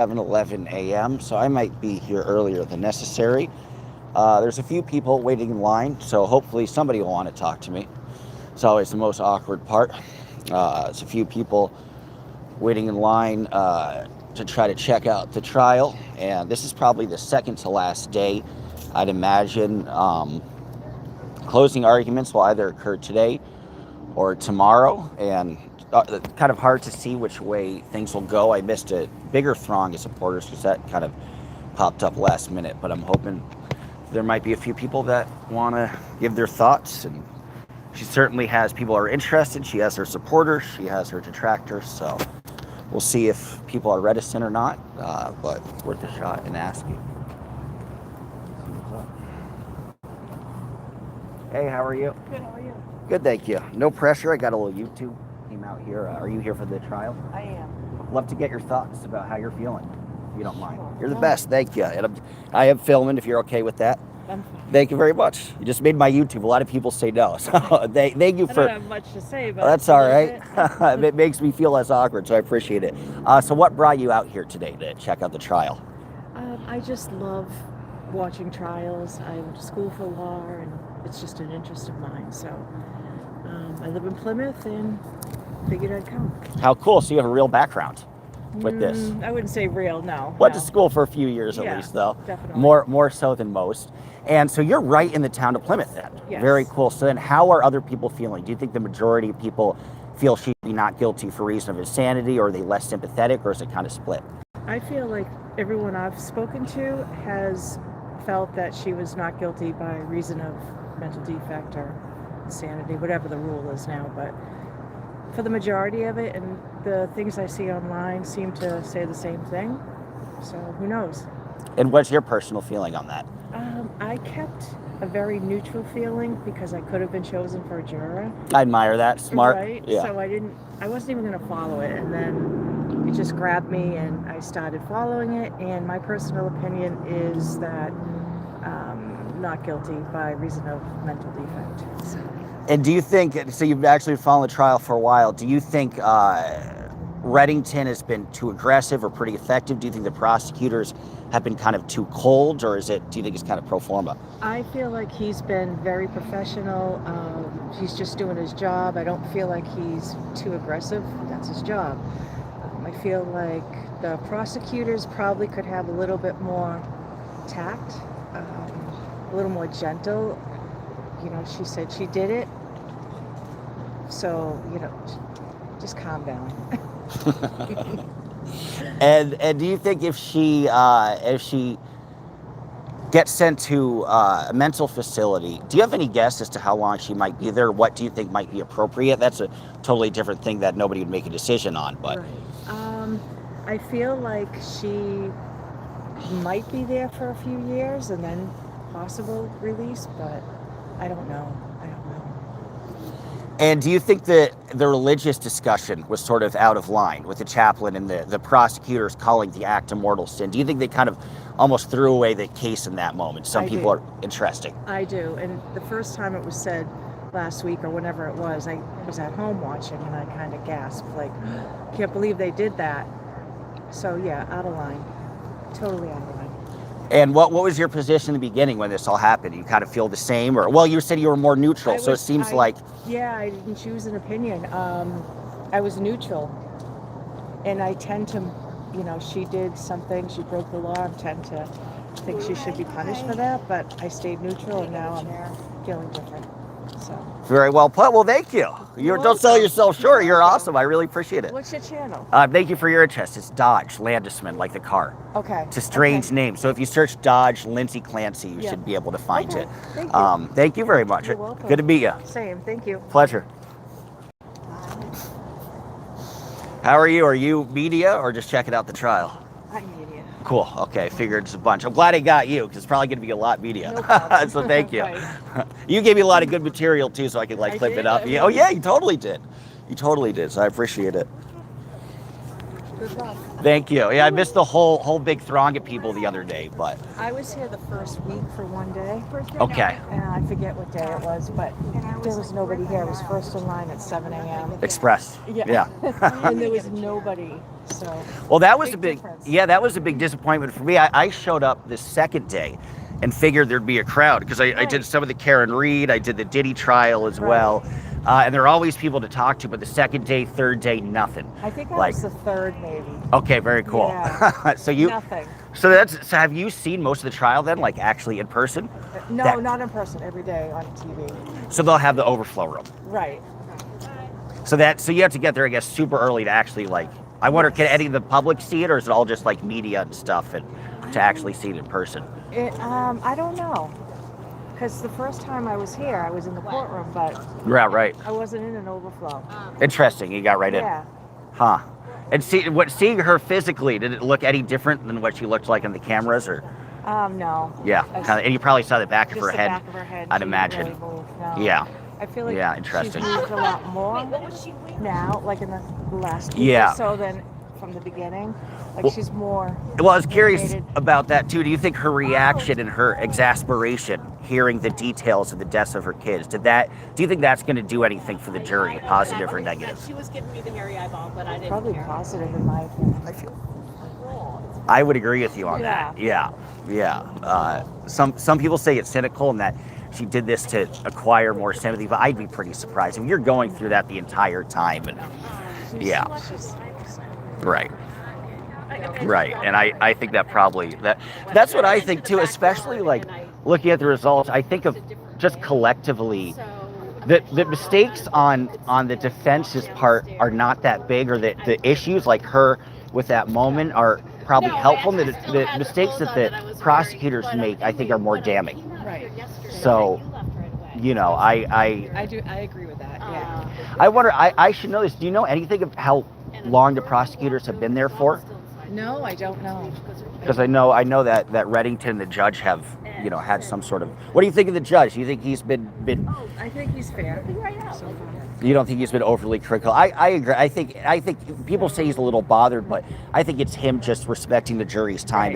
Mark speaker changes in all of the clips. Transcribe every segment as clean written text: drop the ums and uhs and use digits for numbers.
Speaker 1: 11 a.m., so I might be here earlier than necessary. There's a few people waiting in line, so hopefully somebody will want to talk to me. It's always the most awkward part. There's a few people waiting in line to try to check out the trial, and this is probably the second to last day, I'd imagine. Closing arguments will either occur today or tomorrow, and kind of hard to see which way things will go. I missed a bigger throng of supporters because that kind of popped up last minute, but I'm hoping there might be a few people that want to give their thoughts, and she certainly has people who are interested. She has her supporters, she has her detractors, so we'll see if people are reticent or not, but worth a shot and asking. Hey, how are you?
Speaker 2: Good, how are you?
Speaker 1: Good, thank you. No pressure. I got a little YouTube team out here. Are you here for the trial?
Speaker 2: I am.
Speaker 1: Love to get your thoughts about how you're feeling, if you don't mind.
Speaker 2: Sure.
Speaker 1: You're the best, thank you. And I am filming, if you're okay with that.
Speaker 2: I'm fine.
Speaker 1: Thank you very much. You just made my YouTube. A lot of people say no, so thank you for.
Speaker 2: I don't have much to say, but
Speaker 1: That's all right. It makes me feel less awkward, so I appreciate it. So what brought you out here today to check out the trial?
Speaker 2: I just love watching trials. I went to school for law, and it's just an interest of mine. So I live in Plymouth, and figured I'd come.
Speaker 1: How cool. So you have a real background with this.
Speaker 2: I wouldn't say real, no.
Speaker 1: Went
Speaker 2: no.
Speaker 1: to school for a few years at
Speaker 2: Yeah,
Speaker 1: least, though.
Speaker 2: definitely.
Speaker 1: More so than most. And so you're right in the town of Plymouth then.
Speaker 2: Yes.
Speaker 1: Very cool. So then how are other people feeling? Do you think the majority of people feel she should be not guilty for reason of insanity, or are they less sympathetic, or is it kind of split?
Speaker 2: I feel like everyone I've spoken to has felt that she was not guilty by reason of mental defect or insanity, whatever the rule is now. But for the majority of it, and the things I see online seem to say the same thing. So who knows?
Speaker 1: And what's your personal feeling on that?
Speaker 2: I kept a very neutral feeling because I could have been chosen for a juror.
Speaker 1: I admire that. Smart.
Speaker 2: Right?
Speaker 1: Yeah.
Speaker 2: So I wasn't even going to follow it. And then it just grabbed me and I started following it. And my personal opinion is that not guilty by reason of mental defect. So.
Speaker 1: And do you think, so you've actually followed the trial for a while, do you think Reddington has been too aggressive or pretty effective? Do you think the prosecutors have been kind of too cold, or do you think it's kind of pro forma?
Speaker 2: I feel like he's been very professional. He's just doing his job. I don't feel like he's too aggressive. That's his job. I feel like the prosecutors probably could have a little bit more tact, a little more gentle. You know, she said she did it. So, just calm down.
Speaker 1: And do you think if she gets sent to a mental facility, do you have any guess as to how long she might be there? What do you think might be appropriate? That's a totally different thing that nobody would make a decision on. But
Speaker 2: right. I feel like she might be there for a few years and then possible release, but I don't know.
Speaker 1: And do you think that the religious discussion was sort of out of line with the chaplain and the prosecutors calling the act a mortal sin? Do you think they kind of almost threw away the case in that moment? Some people are interesting.
Speaker 2: I do. And the first time it was said last week or whenever it was, I was at home watching and I kind of gasped, like, can't believe they did that. So yeah, out of line. Totally out of line.
Speaker 1: And what was your position in the beginning when this all happened? You kind of feel the same, or well, you said you were more neutral, so it seems like.
Speaker 2: Yeah, I didn't choose an opinion. I was neutral, and I tend to, she did something, she broke the law. I tend to think she should be punished for that, but I stayed neutral, and now I'm feeling different. So.
Speaker 1: Very well put. Well, thank you. Don't sell yourself short. You're awesome. I really appreciate it.
Speaker 2: What's your channel?
Speaker 1: Thank you for your interest. It's Dodge Landisman, like the car.
Speaker 2: Okay.
Speaker 1: It's a strange name. So if you search Dodge Lindsay Clancy, you should be able to find it.
Speaker 2: Thank you.
Speaker 1: Thank you very much.
Speaker 2: You're welcome.
Speaker 1: Good to meet you.
Speaker 2: Same. Thank you.
Speaker 1: Pleasure. How are you? Are you media or just checking out the trial?
Speaker 2: I'm media.
Speaker 1: Cool. Okay. Figured it's a bunch. I'm glad I got you because it's probably going to be a lot media.
Speaker 2: No problem.
Speaker 1: So thank you.
Speaker 2: Right.
Speaker 1: You gave me a lot of good material too, so I could clip it up. Oh yeah, you totally did. You totally did. So I appreciate it.
Speaker 2: Good luck.
Speaker 1: Thank you. Yeah, I missed the whole big throng of people the other day, but
Speaker 2: I was here the first week for one day.
Speaker 1: okay.
Speaker 2: And I forget what day it was, but there was nobody here. I was first in line at 7 a.m.
Speaker 1: Express.
Speaker 2: Yeah. And there was nobody So
Speaker 1: Well, that was
Speaker 2: big
Speaker 1: a big,
Speaker 2: difference.
Speaker 1: yeah, that was a big disappointment for me. I showed up the second day and figured there'd be a crowd because I did
Speaker 2: Right.
Speaker 1: some of the Karen Reed, I did the Diddy trial as
Speaker 2: Right.
Speaker 1: well. And there are always people to talk to, but the second day, third day, nothing.
Speaker 2: I think I
Speaker 1: Like,
Speaker 2: was the third, maybe.
Speaker 1: okay, very cool.
Speaker 2: Yeah.
Speaker 1: So
Speaker 2: Nothing.
Speaker 1: so have you seen most of the trial then, like actually in person?
Speaker 2: No,
Speaker 1: That-
Speaker 2: not in person. Every day on TV.
Speaker 1: So they'll have the overflow room.
Speaker 2: Right.
Speaker 1: So you have to get there, I guess, super early to actually like. I wonder, can any of the public see it, or is it all just like media and stuff, and to actually see it in person?
Speaker 2: I don't know. Because the first time I was here, I was in the courtroom, but
Speaker 1: Yeah, right.
Speaker 2: I wasn't in an overflow.
Speaker 1: Interesting. You got right in.
Speaker 2: Yeah.
Speaker 1: Huh. And seeing her physically, did it look any different than what she looked like in the cameras, or?
Speaker 2: No.
Speaker 1: Yeah.
Speaker 2: As-
Speaker 1: Kind of. And you probably saw the back of
Speaker 2: Just
Speaker 1: her
Speaker 2: the
Speaker 1: head.
Speaker 2: back of her head.
Speaker 1: I'd
Speaker 2: She didn't
Speaker 1: imagine.
Speaker 2: really move, no.
Speaker 1: Yeah.
Speaker 2: I feel like
Speaker 1: Yeah, interesting.
Speaker 2: she's moved a lot more now, like in the last week
Speaker 1: Yeah.
Speaker 2: or so than from the beginning. Like
Speaker 1: Well-
Speaker 2: she's more.
Speaker 1: Well, I was curious
Speaker 2: motivated.
Speaker 1: about that too. Do you think her reaction and her exasperation, hearing the details of the deaths of her kids, do you think that's going to do anything for the jury, positive or negative?
Speaker 3: She was giving me the hairy eyeball, but I didn't
Speaker 2: Probably
Speaker 3: care.
Speaker 2: positive in my opinion.
Speaker 1: I would agree with you on
Speaker 2: Yeah.
Speaker 1: that. Yeah. Some people say it's cynical and that she did this to acquire more sympathy, but I'd be pretty surprised. I mean, you're going through that the entire time, and yeah, right. Right, and I think that's what I think too, especially like looking at the results. I think of just collectively the mistakes on the defense's part are not that big, or the issues like her with that moment are probably helpful. And the mistakes that the prosecutors make, I think, are more damning.
Speaker 2: Right.
Speaker 1: So, you know, I
Speaker 2: agree with that. Yeah.
Speaker 1: I wonder. I should know this. Do you know anything of how long the prosecutors have been there for?
Speaker 2: No, I don't know.
Speaker 1: Because I know that Reddington, the judge, have had some sort of. What do you think of the judge? Do you think he's been?
Speaker 2: I think he's fair. So far.
Speaker 1: You don't think he's been overly critical? I agree. I think people say he's a little bothered, but I think it's him just respecting the jury's time,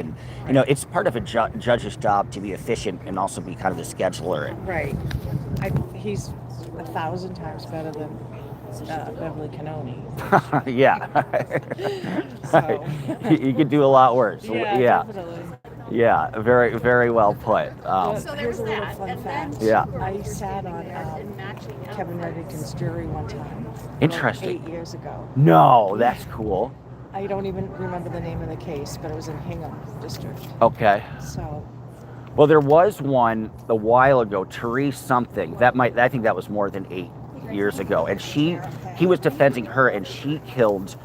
Speaker 2: Right.
Speaker 1: and it's part of a judge's job to be efficient and also be kind of the scheduler.
Speaker 2: Right. He's 1,000 times better than Beverly Cannoni.
Speaker 1: Yeah.
Speaker 2: So.
Speaker 1: You could do a lot worse.
Speaker 2: Yeah, definitely.
Speaker 1: Yeah, very, very well put.
Speaker 2: So here's a little fun fact.
Speaker 1: Yeah.
Speaker 2: I sat on Kevin Reddington's jury one time.
Speaker 1: Interesting.
Speaker 2: 8 years ago.
Speaker 1: No, that's cool.
Speaker 2: I don't even remember the name of the case, but it was in Hingham District.
Speaker 1: Okay.
Speaker 2: So,
Speaker 1: Well, there was one a while ago, Therese something. I think that was more than 8 years ago, and he was defending her, and she killed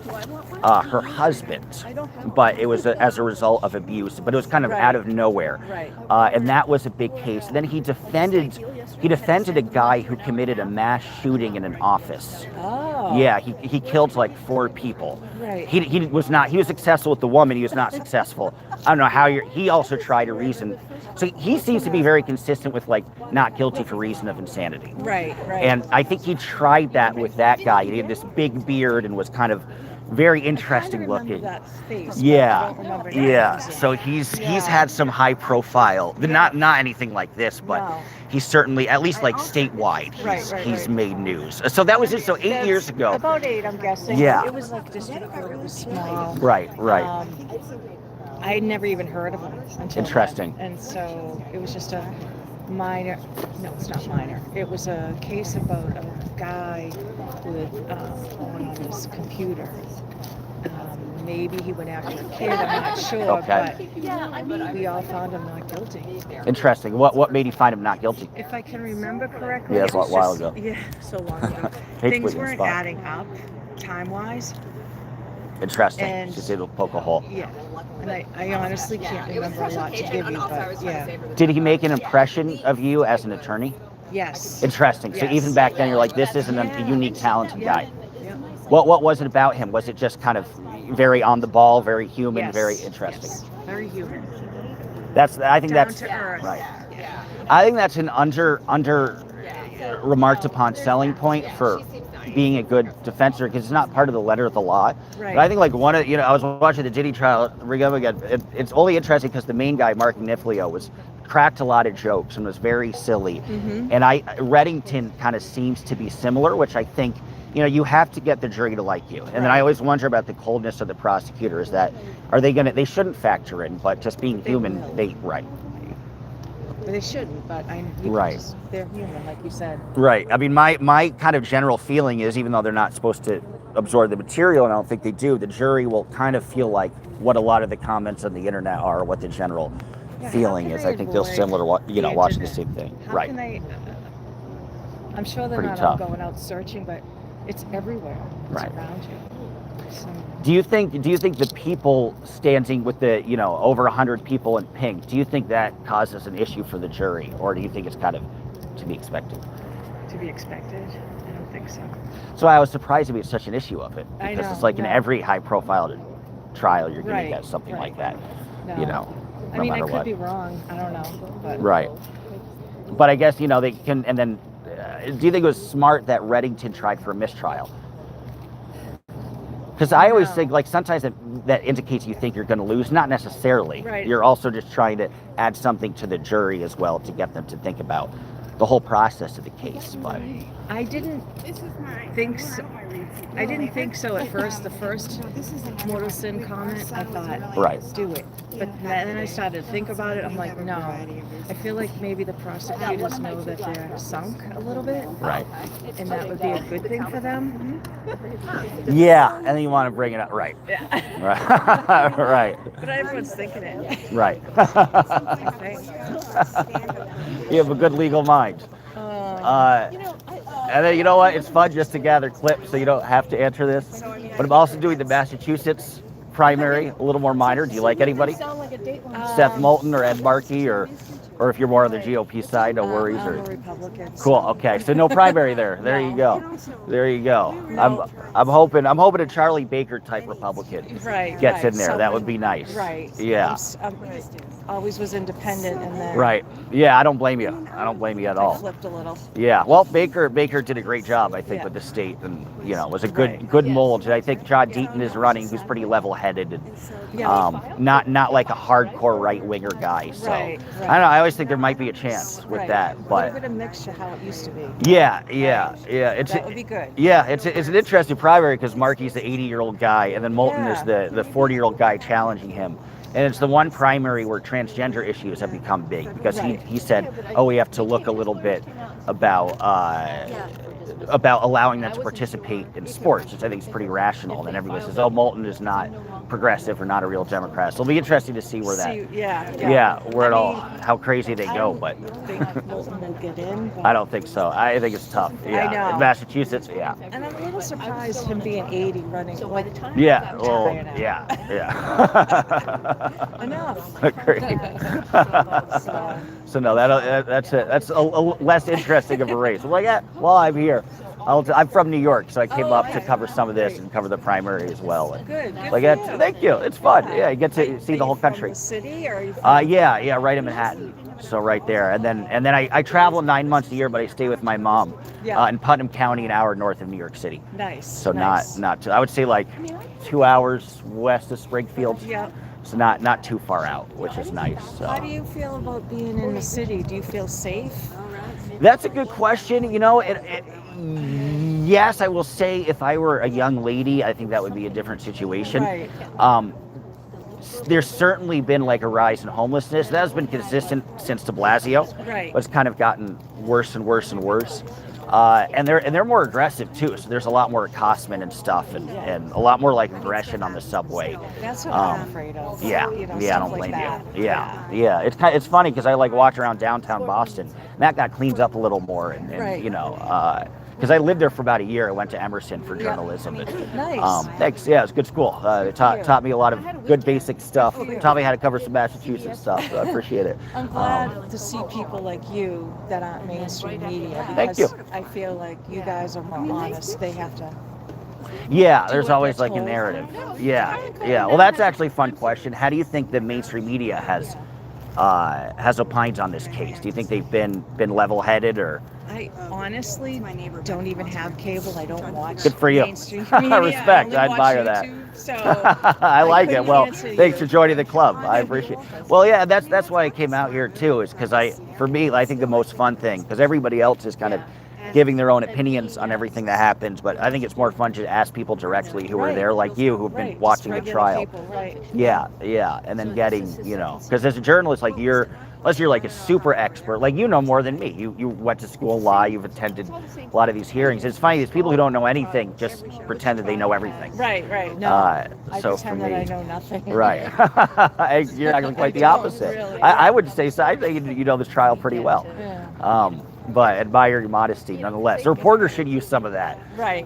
Speaker 1: her husband, but it was as a result of abuse. But it was kind of
Speaker 2: Right.
Speaker 1: out of nowhere,
Speaker 2: Right.
Speaker 1: And that was a big case. And then he defended a guy who committed a mass shooting in an office.
Speaker 2: oh.
Speaker 1: Yeah, he killed like 4 people.
Speaker 2: Right.
Speaker 1: He was successful with the woman. He was not successful. I don't know how he also tried to reason. So he seems to be very consistent with like not guilty for reason of insanity.
Speaker 2: Right, right.
Speaker 1: And I think he tried that with that guy. He had this big beard and was kind of very interesting looking.
Speaker 2: That face, but I
Speaker 1: Yeah,
Speaker 2: don't remember
Speaker 1: yeah.
Speaker 2: names.
Speaker 1: So he's
Speaker 2: Yeah.
Speaker 1: had some high profile, not anything like this, but
Speaker 2: No.
Speaker 1: he's certainly at least like statewide. He's
Speaker 2: Right.
Speaker 1: made news. So that was it. So 8 years ago.
Speaker 2: About 8, I'm guessing.
Speaker 1: Yeah.
Speaker 2: It was like District Court. It was small.
Speaker 1: Right.
Speaker 2: I had never even heard of him until
Speaker 1: Interesting.
Speaker 2: then. And so it was just a minor. No, it's not minor. It was a case about a guy with porn on his computer. Maybe he went after a kid. I'm not sure,
Speaker 1: Okay.
Speaker 2: but we all found him not guilty.
Speaker 1: Interesting. What made he find him not guilty?
Speaker 2: If I can remember correctly,
Speaker 1: Yeah, it was a while ago.
Speaker 2: Yeah, so long ago.
Speaker 1: Hate to
Speaker 2: Things
Speaker 1: put you on the
Speaker 2: weren't
Speaker 1: spot.
Speaker 2: adding up time-wise.
Speaker 1: Interesting.
Speaker 2: And-
Speaker 1: Just able to poke a hole.
Speaker 2: Yeah, and I honestly can't remember a lot to give you, but yeah.
Speaker 1: Did he make an impression of you as an attorney?
Speaker 2: Yes.
Speaker 1: Interesting. So
Speaker 2: Yes.
Speaker 1: even back then, you're like, this isn't a unique, talented
Speaker 2: Yeah.
Speaker 1: guy.
Speaker 2: Yeah.
Speaker 1: What was it about him? Was it just kind of very on the ball, very human,
Speaker 2: Yes.
Speaker 1: very interesting?
Speaker 2: Yes. Very human.
Speaker 1: I think
Speaker 2: Down
Speaker 1: that's
Speaker 2: to earth.
Speaker 1: right. I think that's an under remarked upon selling point for being a good defender, because it's not part of the letter of the law.
Speaker 2: Right.
Speaker 1: But I think like I was watching the Diddy trial again. It's only interesting because the main guy, Mark Niflio, cracked a lot of jokes and was very silly.
Speaker 2: Mm-hmm.
Speaker 1: And Reddington kind of seems to be similar, which I think you have to get the jury to like you. And then I always wonder about the coldness of the prosecutor. Is that they shouldn't factor in, but just being human, right.
Speaker 2: But they shouldn't, but
Speaker 1: Right.
Speaker 2: They're human, like you said.
Speaker 1: Right. I mean, my kind of general feeling is, even though they're not supposed to absorb the material, and I don't think they do, the jury will kind of feel like what a lot of the comments on the internet are, what the general feeling is. I think they'll similar to watching the same thing.
Speaker 2: How can they? I'm sure they're
Speaker 1: Pretty
Speaker 2: not
Speaker 1: tough.
Speaker 2: all going out searching, but it's everywhere. It's
Speaker 1: Right.
Speaker 2: around you. So,
Speaker 1: Do you think the people standing with the over 100 people in pink, do you think that causes an issue for the jury, or do you think it's kind of to be expected?
Speaker 2: to be expected. I don't think so.
Speaker 1: So I was surprised to be such an issue of it,
Speaker 2: I
Speaker 1: because
Speaker 2: know,
Speaker 1: it's like in
Speaker 2: no.
Speaker 1: every high-profile trial you're going
Speaker 2: Right,
Speaker 1: to get something
Speaker 2: right.
Speaker 1: like that.
Speaker 2: No.
Speaker 1: No
Speaker 2: I mean, I
Speaker 1: matter
Speaker 2: could
Speaker 1: what.
Speaker 2: be wrong. I don't know. But
Speaker 1: Right. But I guess they can. And then, do you think it was smart that Reddington tried for a mistrial? Because I always
Speaker 2: No.
Speaker 1: think, like, sometimes that indicates you think you're going to lose. Not necessarily.
Speaker 2: Right.
Speaker 1: You're also just trying to add something to the jury as well, to get them to think about the whole process of the case. But
Speaker 2: I didn't think so. I didn't think so at first. The first mortal sin comment, I thought,
Speaker 1: Right.
Speaker 2: do it. But then I started to think about it. I'm like, no. I feel like maybe the prosecutors know that they're sunk a little bit,
Speaker 1: right.
Speaker 2: and that would be a good thing for them.
Speaker 1: Yeah, and then you want to bring it up. Right.
Speaker 2: Yeah.
Speaker 1: Right. Right.
Speaker 2: But everyone's thinking it.
Speaker 1: Right.
Speaker 2: I think.
Speaker 1: You have a good legal mind. And then, you know what? It's fun just to gather clips so you don't have to answer this. But I'm also doing the Massachusetts primary, a little more minor. Do you like anybody? Seth Moulton or Ed Markey, or if you're more on the GOP side, no worries.
Speaker 2: I'm
Speaker 1: Or
Speaker 2: a Republican.
Speaker 1: cool. Okay, so no primary there. There you go. There you go.
Speaker 2: No.
Speaker 1: I'm hoping a Charlie Baker type Republican
Speaker 2: Right.
Speaker 1: gets
Speaker 2: right.
Speaker 1: in there. That would be nice.
Speaker 2: Right.
Speaker 1: Yeah.
Speaker 2: Always was independent, and then
Speaker 1: Right. Yeah, I don't blame you. I don't blame you at
Speaker 2: I
Speaker 1: all.
Speaker 2: flipped a little.
Speaker 1: Yeah, well, Baker did a great job, I think,
Speaker 2: Yeah.
Speaker 1: with the state, and was a good
Speaker 2: Right.
Speaker 1: good mold. And I think John Deaton is running, who's pretty level-headed, and
Speaker 2: Yeah.
Speaker 1: not like a hardcore right-winger guy. So
Speaker 2: Right, right.
Speaker 1: I don't know. I always think there might be a chance with
Speaker 2: Right.
Speaker 1: that,
Speaker 2: A little
Speaker 1: but
Speaker 2: bit of mixture, how it used to be.
Speaker 1: yeah. It's
Speaker 2: That would be good.
Speaker 1: yeah, it's an interesting primary because Markey's the 80-year-old guy, and then Moulton is the 40-year-old guy challenging him. And it's the one primary where transgender issues have become big, because
Speaker 2: Right.
Speaker 1: he said, oh, we have to look a little bit about allowing them to participate in sports, which I think is pretty rational. And everybody says, oh, Moulton is not progressive or not a real Democrat. So it'll be interesting to see where how crazy they go. But
Speaker 2: I don't think Moulton will get in. But
Speaker 1: I don't think so. I think it's tough. Yeah,
Speaker 2: know.
Speaker 1: in Massachusetts, yeah.
Speaker 2: And I'm a little surprised him being 80 running. Like,
Speaker 1: Yeah,
Speaker 2: I'm
Speaker 1: well,
Speaker 2: tired now.
Speaker 1: yeah.
Speaker 2: Enough.
Speaker 1: Agreed. So no, that's a less interesting of a race. I'm like, well, I'm here. I'm from New York, so I came up to cover some of this and cover the primary as well. And
Speaker 2: Good.
Speaker 1: like, thank you. It's fun. Yeah, you get to see the whole country.
Speaker 2: From the city, or are you
Speaker 1: Yeah, right in Manhattan. So right there, and then I travel 9 months a year, but I stay with my mom in Putnam County, an hour north of New York City.
Speaker 2: Nice.
Speaker 1: So
Speaker 2: nice.
Speaker 1: not too, I would say like 2 hours west of Springfield.
Speaker 2: Yeah.
Speaker 1: So not too far out, which is nice. So.
Speaker 2: How do you feel about being in the city? Do you feel safe?
Speaker 1: That's a good question. Yes, I will say if I were a young lady, I think that would be a different situation.
Speaker 2: Right.
Speaker 1: There's certainly been like a rise in homelessness. That has been consistent since de Blasio,
Speaker 2: Right.
Speaker 1: but it's kind of gotten worse and worse and worse. And they're more aggressive too. So there's a lot more accostation and stuff, and a lot more like aggression on the subway.
Speaker 2: That's what I'm afraid of.
Speaker 1: Yeah,
Speaker 2: You know,
Speaker 1: I
Speaker 2: stuff
Speaker 1: don't
Speaker 2: like
Speaker 1: blame
Speaker 2: that.
Speaker 1: you. Yeah. It's funny because I like walk around downtown Boston, and that got cleaned up a little more, and
Speaker 2: Right.
Speaker 1: because I lived there for about a year. I went to Emerson for journalism. And,
Speaker 2: Nice.
Speaker 1: thanks. Yeah, it was a good school. It taught me a lot of good basic stuff. Taught me how to cover some Massachusetts stuff. So I appreciate it.
Speaker 2: I'm glad to see people like you that aren't mainstream media,
Speaker 1: Thank
Speaker 2: because
Speaker 1: you.
Speaker 2: I feel like you guys are more honest. They have to.
Speaker 1: Yeah, there's
Speaker 2: what
Speaker 1: always
Speaker 2: they're
Speaker 1: like a
Speaker 2: told.
Speaker 1: narrative. Yeah. Well, that's actually a fun question. How do you think the mainstream media has opined on this case? Do you think they've been level-headed, or?
Speaker 2: I honestly don't even have cable. I don't watch
Speaker 1: Good for you.
Speaker 2: mainstream media.
Speaker 1: Respect. I
Speaker 2: only
Speaker 1: admire
Speaker 2: watch
Speaker 1: that.
Speaker 2: YouTube, so
Speaker 1: I like it.
Speaker 2: couldn't
Speaker 1: Well,
Speaker 2: answer
Speaker 1: thanks
Speaker 2: you.
Speaker 1: for joining the club. I appreciate it. Well, yeah, that's why I came out here too, is because I think the most fun thing, because everybody else is kind of giving their own opinions on everything that happens. But I think it's more fun to ask people directly who are there, like you, who've been watching the trial.
Speaker 2: People, right.
Speaker 1: Yeah, and then getting, because as a journalist, like unless you're like a super expert, like you know more than me. You went to school law, you've attended a lot of these hearings. It's funny, these people who don't know anything just pretend that they know everything.
Speaker 2: Right. No, I
Speaker 1: so
Speaker 2: pretend
Speaker 1: for me,
Speaker 2: that I know nothing.
Speaker 1: Right. You're actually quite the opposite.
Speaker 2: Really.
Speaker 1: I would say so. I think you know this trial pretty well.
Speaker 2: Yeah.
Speaker 1: But admire your modesty nonetheless. Reporters should use some of that.
Speaker 2: Right.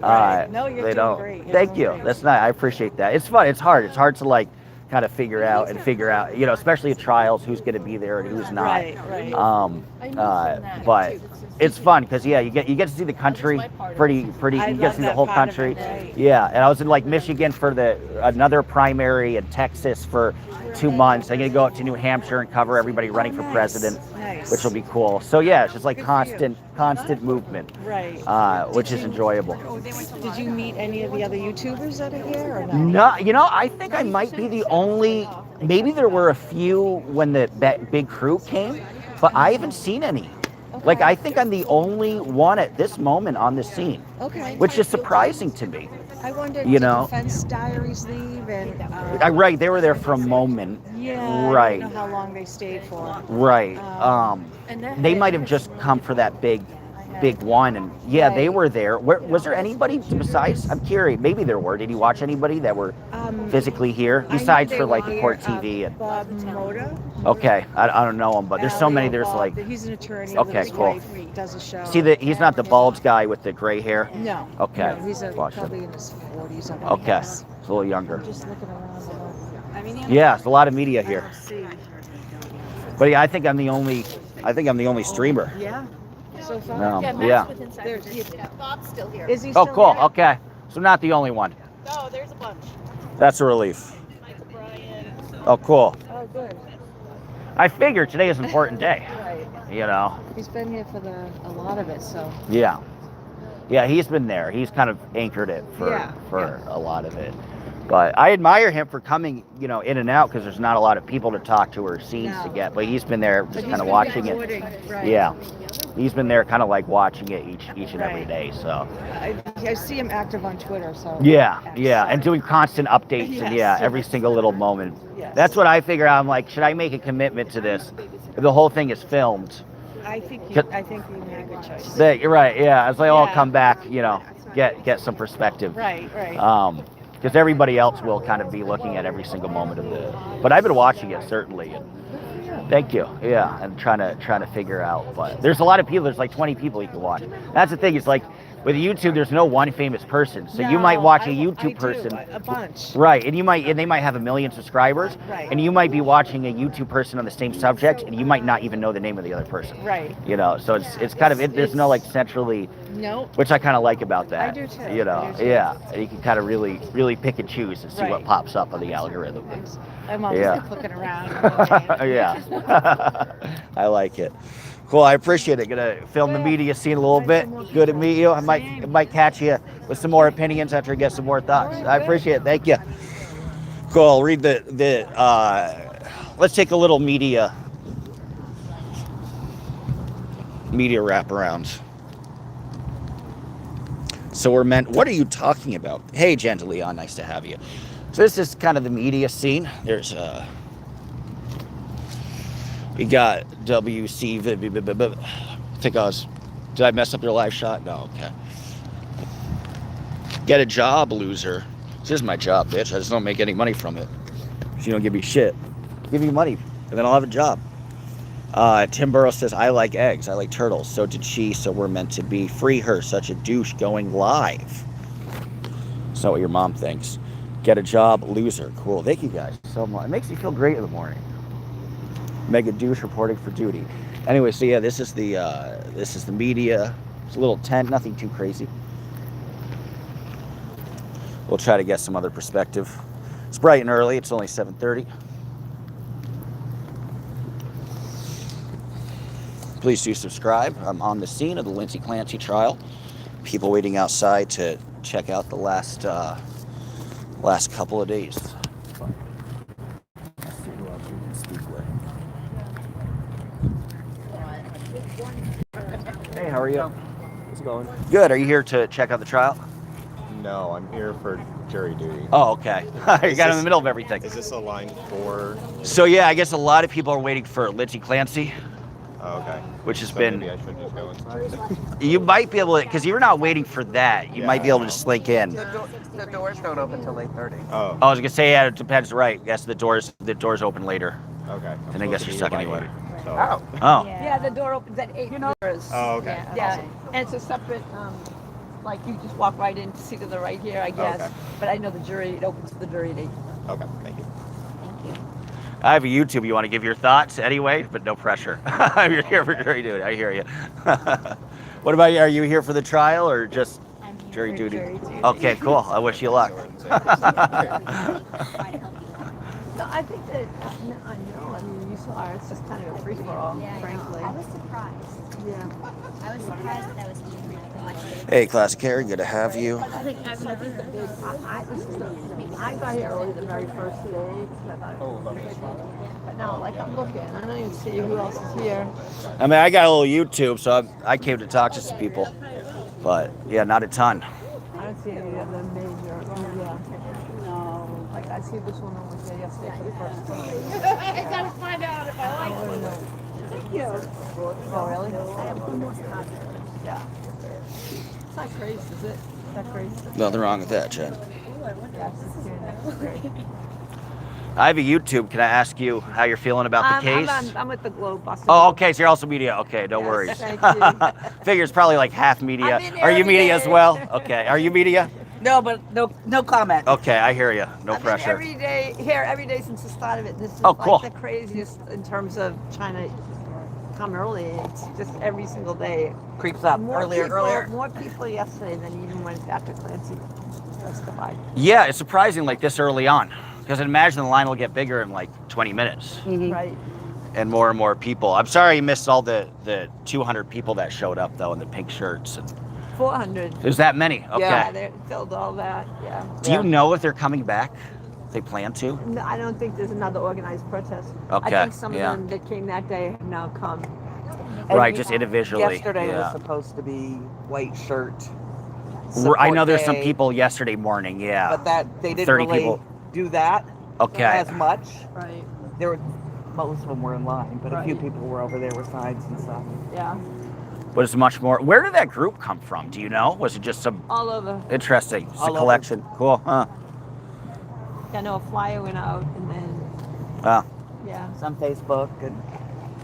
Speaker 2: No, you're
Speaker 1: they
Speaker 2: doing
Speaker 1: don't.
Speaker 2: great.
Speaker 1: Thank you. That's nice. I appreciate that. It's fun. It's hard. It's hard to like kind of figure out, especially at trials, who's going to be there and who's not.
Speaker 2: Right.
Speaker 1: But it's fun because you get to see the country pretty. You get to see the whole country. Yeah, and I was in like Michigan for another primary, in Texas for 2 months. I'm gonna go up to New Hampshire and cover everybody running for president, which will be cool. So yeah, it's just like constant movement,
Speaker 2: Right.
Speaker 1: which is enjoyable.
Speaker 2: Did you meet any of the other YouTubers that are here or not?
Speaker 1: No, I think I might be the only. Maybe there were a few when that big crew came, but I haven't seen any.
Speaker 2: Okay.
Speaker 1: Like I think I'm the only one at this moment on the scene,
Speaker 2: Okay.
Speaker 1: which is surprising to me.
Speaker 2: I wondered,
Speaker 1: You
Speaker 2: did
Speaker 1: know.
Speaker 2: Defense Diaries leave? And
Speaker 1: Right, they were there for a moment.
Speaker 2: yeah,
Speaker 1: Right.
Speaker 2: I don't know how long they stayed for.
Speaker 1: Right. They might have just come for that big one, and they were there. Was there anybody besides? I'm curious. Maybe there were. Did you watch anybody that were physically here besides for like the court TV and?
Speaker 2: Bob Moda.
Speaker 1: Okay, I don't know him, but there's so many. There's
Speaker 2: Bob,
Speaker 1: like.
Speaker 2: he's an attorney.
Speaker 1: Okay,
Speaker 2: His
Speaker 1: cool.
Speaker 2: wife does a show.
Speaker 1: See that he's not the bald guy with the gray hair.
Speaker 2: No.
Speaker 1: Okay.
Speaker 2: No, he's
Speaker 1: Watch
Speaker 2: probably
Speaker 1: him.
Speaker 2: in his 40s. I
Speaker 1: Okay,
Speaker 2: guess.
Speaker 1: it's a little younger.
Speaker 2: Just looking around.
Speaker 1: Yeah, it's a lot of media here. But yeah, I think I'm the only streamer.
Speaker 2: Yeah. So far.
Speaker 1: No,
Speaker 3: Matt's
Speaker 1: yeah.
Speaker 3: with Insiders. Bob's still here.
Speaker 2: Is he
Speaker 1: Oh,
Speaker 2: still
Speaker 1: cool.
Speaker 2: there?
Speaker 1: Okay, so not the only one.
Speaker 3: No, there's a bunch.
Speaker 1: That's a relief.
Speaker 3: Michael Bryan.
Speaker 1: Oh, cool.
Speaker 2: Oh, good.
Speaker 1: I figured today is an important day.
Speaker 2: Right. He's been here for a lot of it, so.
Speaker 1: Yeah, he's been there. He's kind of anchored it for a lot of it. But I admire him for coming, in and out because there's not a lot of people to talk to or scenes to get. But he's been there just kind of watching it.
Speaker 2: Right.
Speaker 1: Yeah, he's been there kind of like watching it each and every day. So.
Speaker 2: I see him active on Twitter, so.
Speaker 1: Yeah, and doing constant updates and every single little moment.
Speaker 2: Yes.
Speaker 1: That's what I figure out. I'm like, should I make a commitment to this? If the whole thing is filmed.
Speaker 2: I think you made a good choice.
Speaker 1: You're right. Yeah, it's like I'll come back. Get some perspective.
Speaker 2: Right.
Speaker 1: Because everybody else will kind of be looking at every single moment of the. But I've been watching it certainly. And thank you. Yeah, and trying to figure out. But there's a lot of people. There's like 20 people you can watch. That's the thing. It's like with YouTube, there's no one famous person. So you might watch a YouTube person.
Speaker 2: A bunch.
Speaker 1: Right, and they might have 1 million subscribers.
Speaker 2: Right.
Speaker 1: And you might be watching a YouTube person on the same subject, and you might not even know the name of the other person.
Speaker 2: Right.
Speaker 1: So it's kind of there's no like centrally.
Speaker 2: Nope.
Speaker 1: Which I kind of like about that.
Speaker 2: I do too.
Speaker 1: And you can kind of really pick and choose and see what pops up on the algorithm.
Speaker 2: I'm always looking around.
Speaker 1: Yeah. I like it. Cool, I appreciate it. Gonna film the media scene a little bit. Good to meet you. I might catch you with some more opinions after I get some more thoughts. I appreciate it. Thank you. Cool. I'll read let's take a little media wraparound. So what are you talking about? Hey, Jen Leon, nice to have you. So this is kind of the media scene. There's we got WC. Did I mess up your live shot? No, okay. Get a job, loser. This is my job, bitch. I just don't make any money from it. If you don't give me shit, give me money, and then I'll have a job. Tim Burrows says, I like eggs. I like turtles. So did she, so we're meant to be. Free her, such a douche going live. That's not what your mom thinks. Get a job, loser. Cool. Thank you guys so much. It makes me feel great in the morning. Mega douche reporting for duty. Anyway, so yeah, this is the media. It's a little tent, nothing too crazy. We'll try to get some other perspective. It's bright and early. It's only 7:30. Please do subscribe. I'm on the scene of the Lindsay Clancy trial. People waiting outside to check out the last couple of days. Let's see who else we can speak with. Hey, how are you?
Speaker 4: it going?
Speaker 1: Good. Are you here to check out the trial?
Speaker 4: No, I'm here for jury duty.
Speaker 1: Oh, okay. You got in the middle of everything.
Speaker 4: Is this a line for?
Speaker 1: So yeah, I guess a lot of people are waiting for Lindsay Clancy,
Speaker 4: Oh, okay.
Speaker 1: which has
Speaker 4: So
Speaker 1: been.
Speaker 4: maybe I should just go inside.
Speaker 1: You might be able to, because you're not waiting for that. You
Speaker 4: Yeah,
Speaker 1: might be
Speaker 4: I
Speaker 1: able to
Speaker 4: know.
Speaker 1: just slink in.
Speaker 5: The doors don't open till 8:30.
Speaker 4: Oh,
Speaker 1: I was gonna say, yeah, it depends. Right? Yes, the doors open later.
Speaker 4: okay.
Speaker 1: And I guess you're stuck anyway.
Speaker 4: So.
Speaker 5: Oh.
Speaker 1: Oh.
Speaker 6: Yeah, the door opens at 8.
Speaker 4: Oh, okay.
Speaker 6: Yeah, and it's a separate, like you just walk right in, seat to the right here, I guess.
Speaker 4: Okay.
Speaker 6: But I know the jury, it opens to the jury at 8.
Speaker 4: Okay, thank you.
Speaker 1: I have a YouTube. You want to give your thoughts anyway, but no pressure. You're here for jury duty. I hear you. What about you? Are you here for the trial or just jury duty? Okay, cool. I wish you luck.
Speaker 6: No, I think that, I know, I mean, you saw it's just kind of a free-for-all, frankly.
Speaker 7: I was surprised.
Speaker 6: Yeah.
Speaker 7: I was surprised that I was even like much.
Speaker 1: Hey, Classic Harry, good to have you.
Speaker 6: I think I've never been, I got here early the very first day, 'cause I thought it was big. But now, like, I'm looking, I don't even see who else is here.
Speaker 1: I mean, I got a little YouTube, so I came to talk to some people. But yeah, not a ton.
Speaker 6: I don't see any of the major, yeah. No. Like, I see this one over here yesterday for the first time.
Speaker 3: I gotta find out if I like it.
Speaker 6: Thank you. Oh, really? Yeah. It's not crazy, is it? It's not crazy.
Speaker 1: Nothing wrong with that, Jen.
Speaker 6: Yeah, it's just here next to it.
Speaker 1: I have a YouTube. Can I ask you how you're feeling about the case?
Speaker 6: I'm with the Globe. Boston
Speaker 1: Oh,
Speaker 6: Globe.
Speaker 1: okay. So you're also media. Okay, no
Speaker 6: Yes,
Speaker 1: worries.
Speaker 6: thank you.
Speaker 1: Figures probably like half media.
Speaker 6: I'm in there
Speaker 1: Are you
Speaker 6: every
Speaker 1: media as
Speaker 6: day.
Speaker 1: well? Okay. Are you media?
Speaker 5: No, but no comment.
Speaker 1: Okay, I hear you. No
Speaker 6: I've been
Speaker 1: pressure.
Speaker 6: every day since the start of it. This is
Speaker 1: Oh, cool.
Speaker 6: like the craziest in terms of trying to come early. It's just every single day.
Speaker 5: Creeps up earlier.
Speaker 6: More people yesterday than even when Dr. Clancy testified.
Speaker 1: Yeah, it's surprising like this early on. Because I imagine the line will get bigger in like 20 minutes
Speaker 6: Right.
Speaker 1: and more people. I'm sorry you missed all the 200 people that showed up though in the pink shirts. And
Speaker 6: 400.
Speaker 1: there's that many. Okay.
Speaker 6: Yeah, they filled all that. Yeah.
Speaker 1: Do you know if they're coming back? They plan to?
Speaker 6: No, I don't think there's another organized protest.
Speaker 1: Okay,
Speaker 6: I think some
Speaker 1: yeah.
Speaker 6: of them that came that day have now come.
Speaker 1: Right, just individually.
Speaker 5: Yesterday
Speaker 1: yeah.
Speaker 5: was supposed to be white shirt.
Speaker 1: I know there's some
Speaker 5: support day,
Speaker 1: people yesterday morning, yeah.
Speaker 5: but that they didn't
Speaker 1: 30
Speaker 5: really
Speaker 1: people.
Speaker 5: do that
Speaker 1: Okay.
Speaker 5: as much.
Speaker 6: Right.
Speaker 5: There were most of them were in line, but a few
Speaker 6: Right.
Speaker 5: people were over there with signs and stuff.
Speaker 6: Yeah.
Speaker 1: But it's much more. Where did that group come from? Do you know? Was it just some
Speaker 6: All over.
Speaker 1: interesting? Just
Speaker 5: All
Speaker 1: a
Speaker 5: over.
Speaker 1: collection. Cool, huh?
Speaker 6: I know a flyer went out and then,
Speaker 1: Wow.
Speaker 6: yeah.
Speaker 5: It's on Facebook and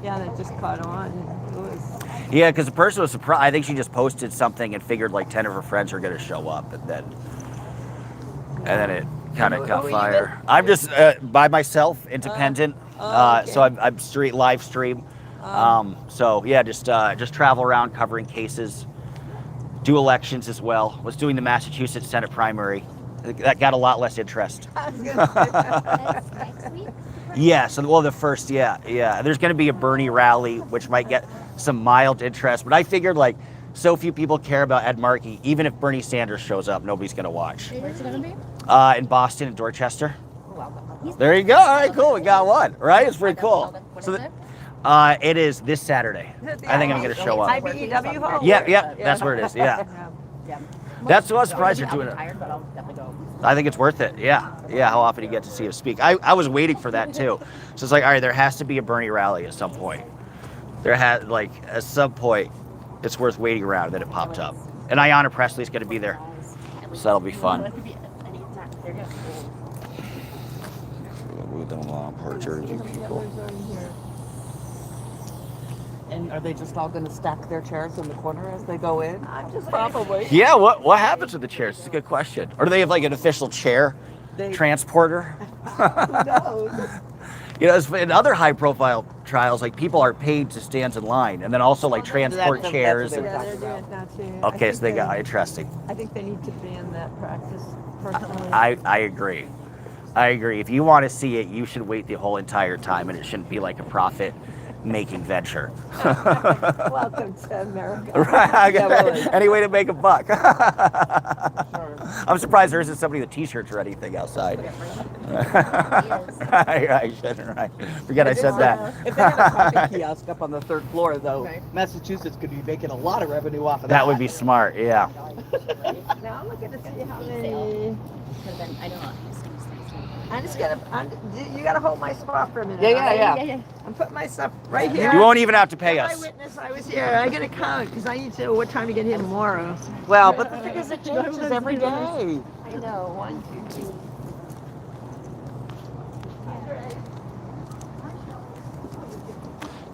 Speaker 6: Yeah, that just caught on. It was.
Speaker 1: Yeah, because the person was surprised. I think she just posted something and figured like 10 of her friends were going to show up, and then it kind of caught fire. I'm just by myself, independent.
Speaker 6: okay.
Speaker 1: So I'm street live stream. So yeah, just travel around covering cases, do elections as well. Was doing the Massachusetts Senate primary. That got a lot less interest.
Speaker 6: I was gonna say.
Speaker 7: That's next week.
Speaker 1: Yeah, so well, the first, yeah. There's going to be a Bernie rally, which might get some mild interest, but I figured like so few people care about Ed Markey, even if Bernie Sanders shows up, nobody's going to watch.
Speaker 3: Where's it gonna be?
Speaker 1: In Boston and Dorchester. There you go. All right, cool. We got one, right? It's pretty cool.
Speaker 3: What
Speaker 1: So
Speaker 3: is it?
Speaker 1: it is this Saturday. I think I'm going to show up.
Speaker 6: IBEW hall?
Speaker 1: Yeah, that's where it is. Yeah. That's what I was surprised you're doing it.
Speaker 3: Tired, but I'll definitely go.
Speaker 1: I think it's worth it. Yeah. How often you get to see him speak. I was waiting for that too. So it's like, all right, there has to be a Bernie rally at some point. At some point, it's worth waiting around. And then it popped up. And Ayanna Presley's going to be there. So that'll be fun. Move them along, poor Jersey people.
Speaker 5: and are they just all going to stack their chairs in the corner as they go in?
Speaker 6: I'm just probably.
Speaker 1: Yeah, what happens with the chairs? It's a good question. Or do they have like an official chair transporter?
Speaker 6: Who knows?
Speaker 1: You know, in other high-profile trials, like people are paid to stand in line, and then also like transport
Speaker 5: That's
Speaker 1: chairs.
Speaker 5: what they were
Speaker 6: Yeah, they're
Speaker 5: talking
Speaker 6: doing
Speaker 5: about.
Speaker 6: it now too. I
Speaker 1: Okay,
Speaker 6: think
Speaker 1: so they got interesting.
Speaker 6: I think they need to ban that practice personally.
Speaker 1: I agree. I agree. If you want to see it, you should wait the whole entire time, and it shouldn't be like a profit making venture.
Speaker 6: Welcome to America.
Speaker 1: Right.
Speaker 5: really.
Speaker 1: Any way to make a buck.
Speaker 5: Sure.
Speaker 1: I'm surprised there isn't somebody with t-shirts or anything outside. I shouldn't, right. Forget I said that.
Speaker 5: If they had a coffee kiosk up on the 3rd floor, though, Massachusetts could be making a lot of revenue off of that.
Speaker 1: That would be smart, yeah.
Speaker 6: Now I'm looking to see how many.
Speaker 7: Because then I don't know.
Speaker 6: I'm just gonna. You gotta hold my spot for a minute.
Speaker 5: Yeah.
Speaker 6: I'm putting my stuff right here.
Speaker 1: You won't even have to pay
Speaker 6: My
Speaker 1: us.
Speaker 6: witness, I was here. I gotta count because I need to know what time to get here tomorrow.
Speaker 5: Well, but the thing is, it changes every day.
Speaker 6: I know. 1, 2, 3.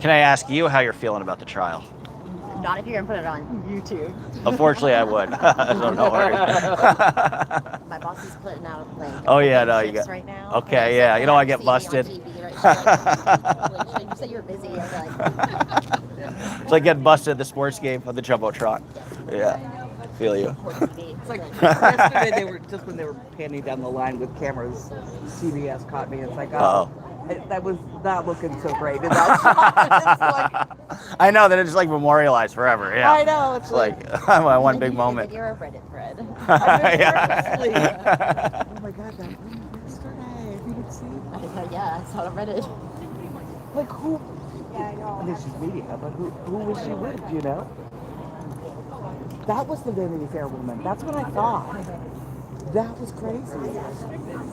Speaker 1: Can I ask you how you're feeling about the trial?
Speaker 7: Not if you're gonna put it on YouTube.
Speaker 1: Unfortunately, I would. So no worries.
Speaker 7: My boss is putting out like.
Speaker 1: Oh, yeah, no, you
Speaker 7: shifts
Speaker 1: got-
Speaker 7: right now.
Speaker 1: okay,
Speaker 7: And I
Speaker 1: yeah,
Speaker 7: said,
Speaker 1: you know, I
Speaker 7: "Oh,
Speaker 1: get
Speaker 7: see me on
Speaker 1: busted."
Speaker 7: TV, right? She's like, you said you were busy. I was like,
Speaker 1: It's like getting busted at the sports game on the Jumbotron. Yeah, feel you.
Speaker 7: "Poor TV."
Speaker 5: It's like yesterday, they were just when they were panning down the line with cameras. CBS caught me. It's like,
Speaker 1: Uh-oh.
Speaker 5: that was not looking so great in that shot. It's like,
Speaker 1: I know that it's like memorialized forever. Yeah.
Speaker 5: I know. It's
Speaker 1: It's like one big
Speaker 7: And
Speaker 1: moment.
Speaker 7: you're a Reddit thread.
Speaker 1: Yeah.
Speaker 5: oh my god, that happened yesterday. If you could see,
Speaker 7: Yeah, I saw it on Reddit.
Speaker 5: like who? I mean, she's media, but who was she with? You know? That was the Vanity Fair woman. That's what I thought. That was crazy.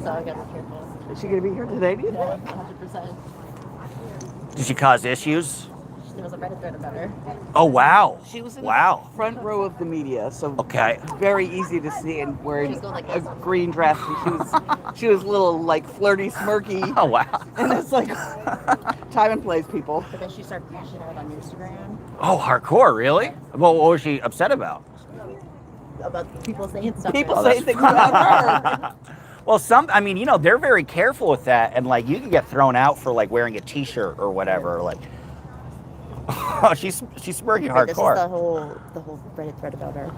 Speaker 7: So I gotta be careful.
Speaker 5: Is she gonna be here today? Do you
Speaker 7: Yeah,
Speaker 5: think?
Speaker 7: 100%.
Speaker 1: Did she cause issues?
Speaker 7: There was a Reddit thread about her.
Speaker 1: Oh wow.
Speaker 5: She was in
Speaker 1: Wow.
Speaker 5: the front row of the media, so
Speaker 1: Okay.
Speaker 5: very easy to see, and wearing
Speaker 7: She's going like
Speaker 5: a
Speaker 7: this.
Speaker 5: green dress, and she was a little like flirty, smirky,
Speaker 1: Oh wow.
Speaker 5: and it's like time and place, people.
Speaker 7: But then she started crashing out on Instagram
Speaker 1: Oh, hardcore, really? Well, what was she upset about?
Speaker 7: about people saying stuff.
Speaker 5: People
Speaker 1: Oh,
Speaker 5: say
Speaker 1: that's-
Speaker 5: things about her.
Speaker 1: Well, I mean, you know, they're very careful with that, and like you can get thrown out for like wearing a T-shirt or whatever. Like, oh, she's smirking
Speaker 7: This is the
Speaker 1: hardcore.
Speaker 7: whole Reddit thread about her.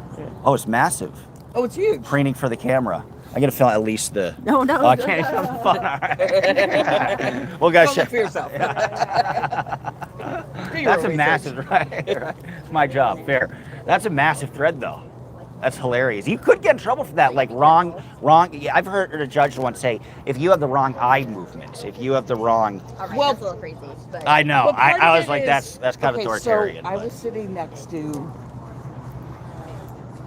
Speaker 1: Oh, it's massive.
Speaker 5: Oh, it's huge.
Speaker 1: Preening for the camera. I gotta film at least the.
Speaker 7: No.
Speaker 1: Oh, I can't have fun. All right. Well, guys,
Speaker 5: Don't look for yourself. Do your
Speaker 1: that's a
Speaker 5: research.
Speaker 1: massive. Right. It's my job. Fair. That's a massive thread, though. That's hilarious. You could get in trouble for that, like wrong. Yeah, I've heard a judge once say, if you have the wrong eye movements, if you have the wrong.
Speaker 7: All right,
Speaker 5: Well-
Speaker 7: that's a little crazy. But
Speaker 1: I know.
Speaker 5: But part
Speaker 1: I
Speaker 5: of
Speaker 1: was
Speaker 5: it
Speaker 1: like,
Speaker 5: is-
Speaker 1: that's kind of
Speaker 5: okay,
Speaker 1: authoritarian.
Speaker 5: So I
Speaker 1: but-
Speaker 5: was sitting next to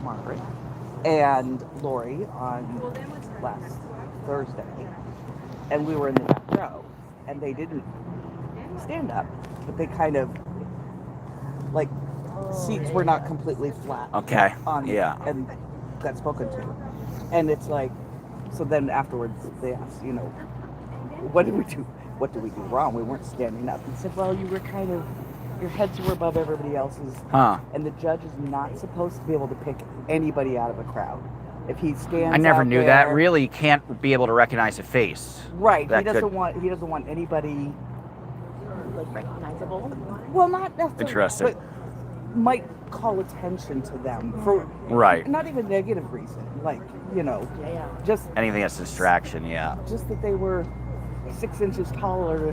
Speaker 5: Margaret and Lori on last Thursday, and we were in the back row, and they didn't stand up, but they kind of like seats were not completely flat
Speaker 1: Okay.
Speaker 5: on
Speaker 1: Yeah.
Speaker 5: and got spoken to, and it's like, so then afterwards they asked, you know, what did we do wrong? We weren't standing up. And said, well, you were kind of, your heads were above everybody else's,
Speaker 1: Huh.
Speaker 5: and the judge is not supposed to be able to pick anybody out of a crowd. If he stands,
Speaker 1: I never
Speaker 5: out
Speaker 1: knew that.
Speaker 5: there-
Speaker 1: Really, you can't be able to recognize a face.
Speaker 5: Right.
Speaker 1: That
Speaker 5: He doesn't
Speaker 1: could-
Speaker 5: want anybody.
Speaker 7: like recognizable.
Speaker 5: Well, not necessarily.
Speaker 1: Interesting.
Speaker 5: But might call attention to them for
Speaker 1: Right.
Speaker 5: not even negative reason. Like, you know,
Speaker 7: Yeah.
Speaker 5: just
Speaker 1: Anything that's distraction, yeah.
Speaker 5: that they were 6 inches taller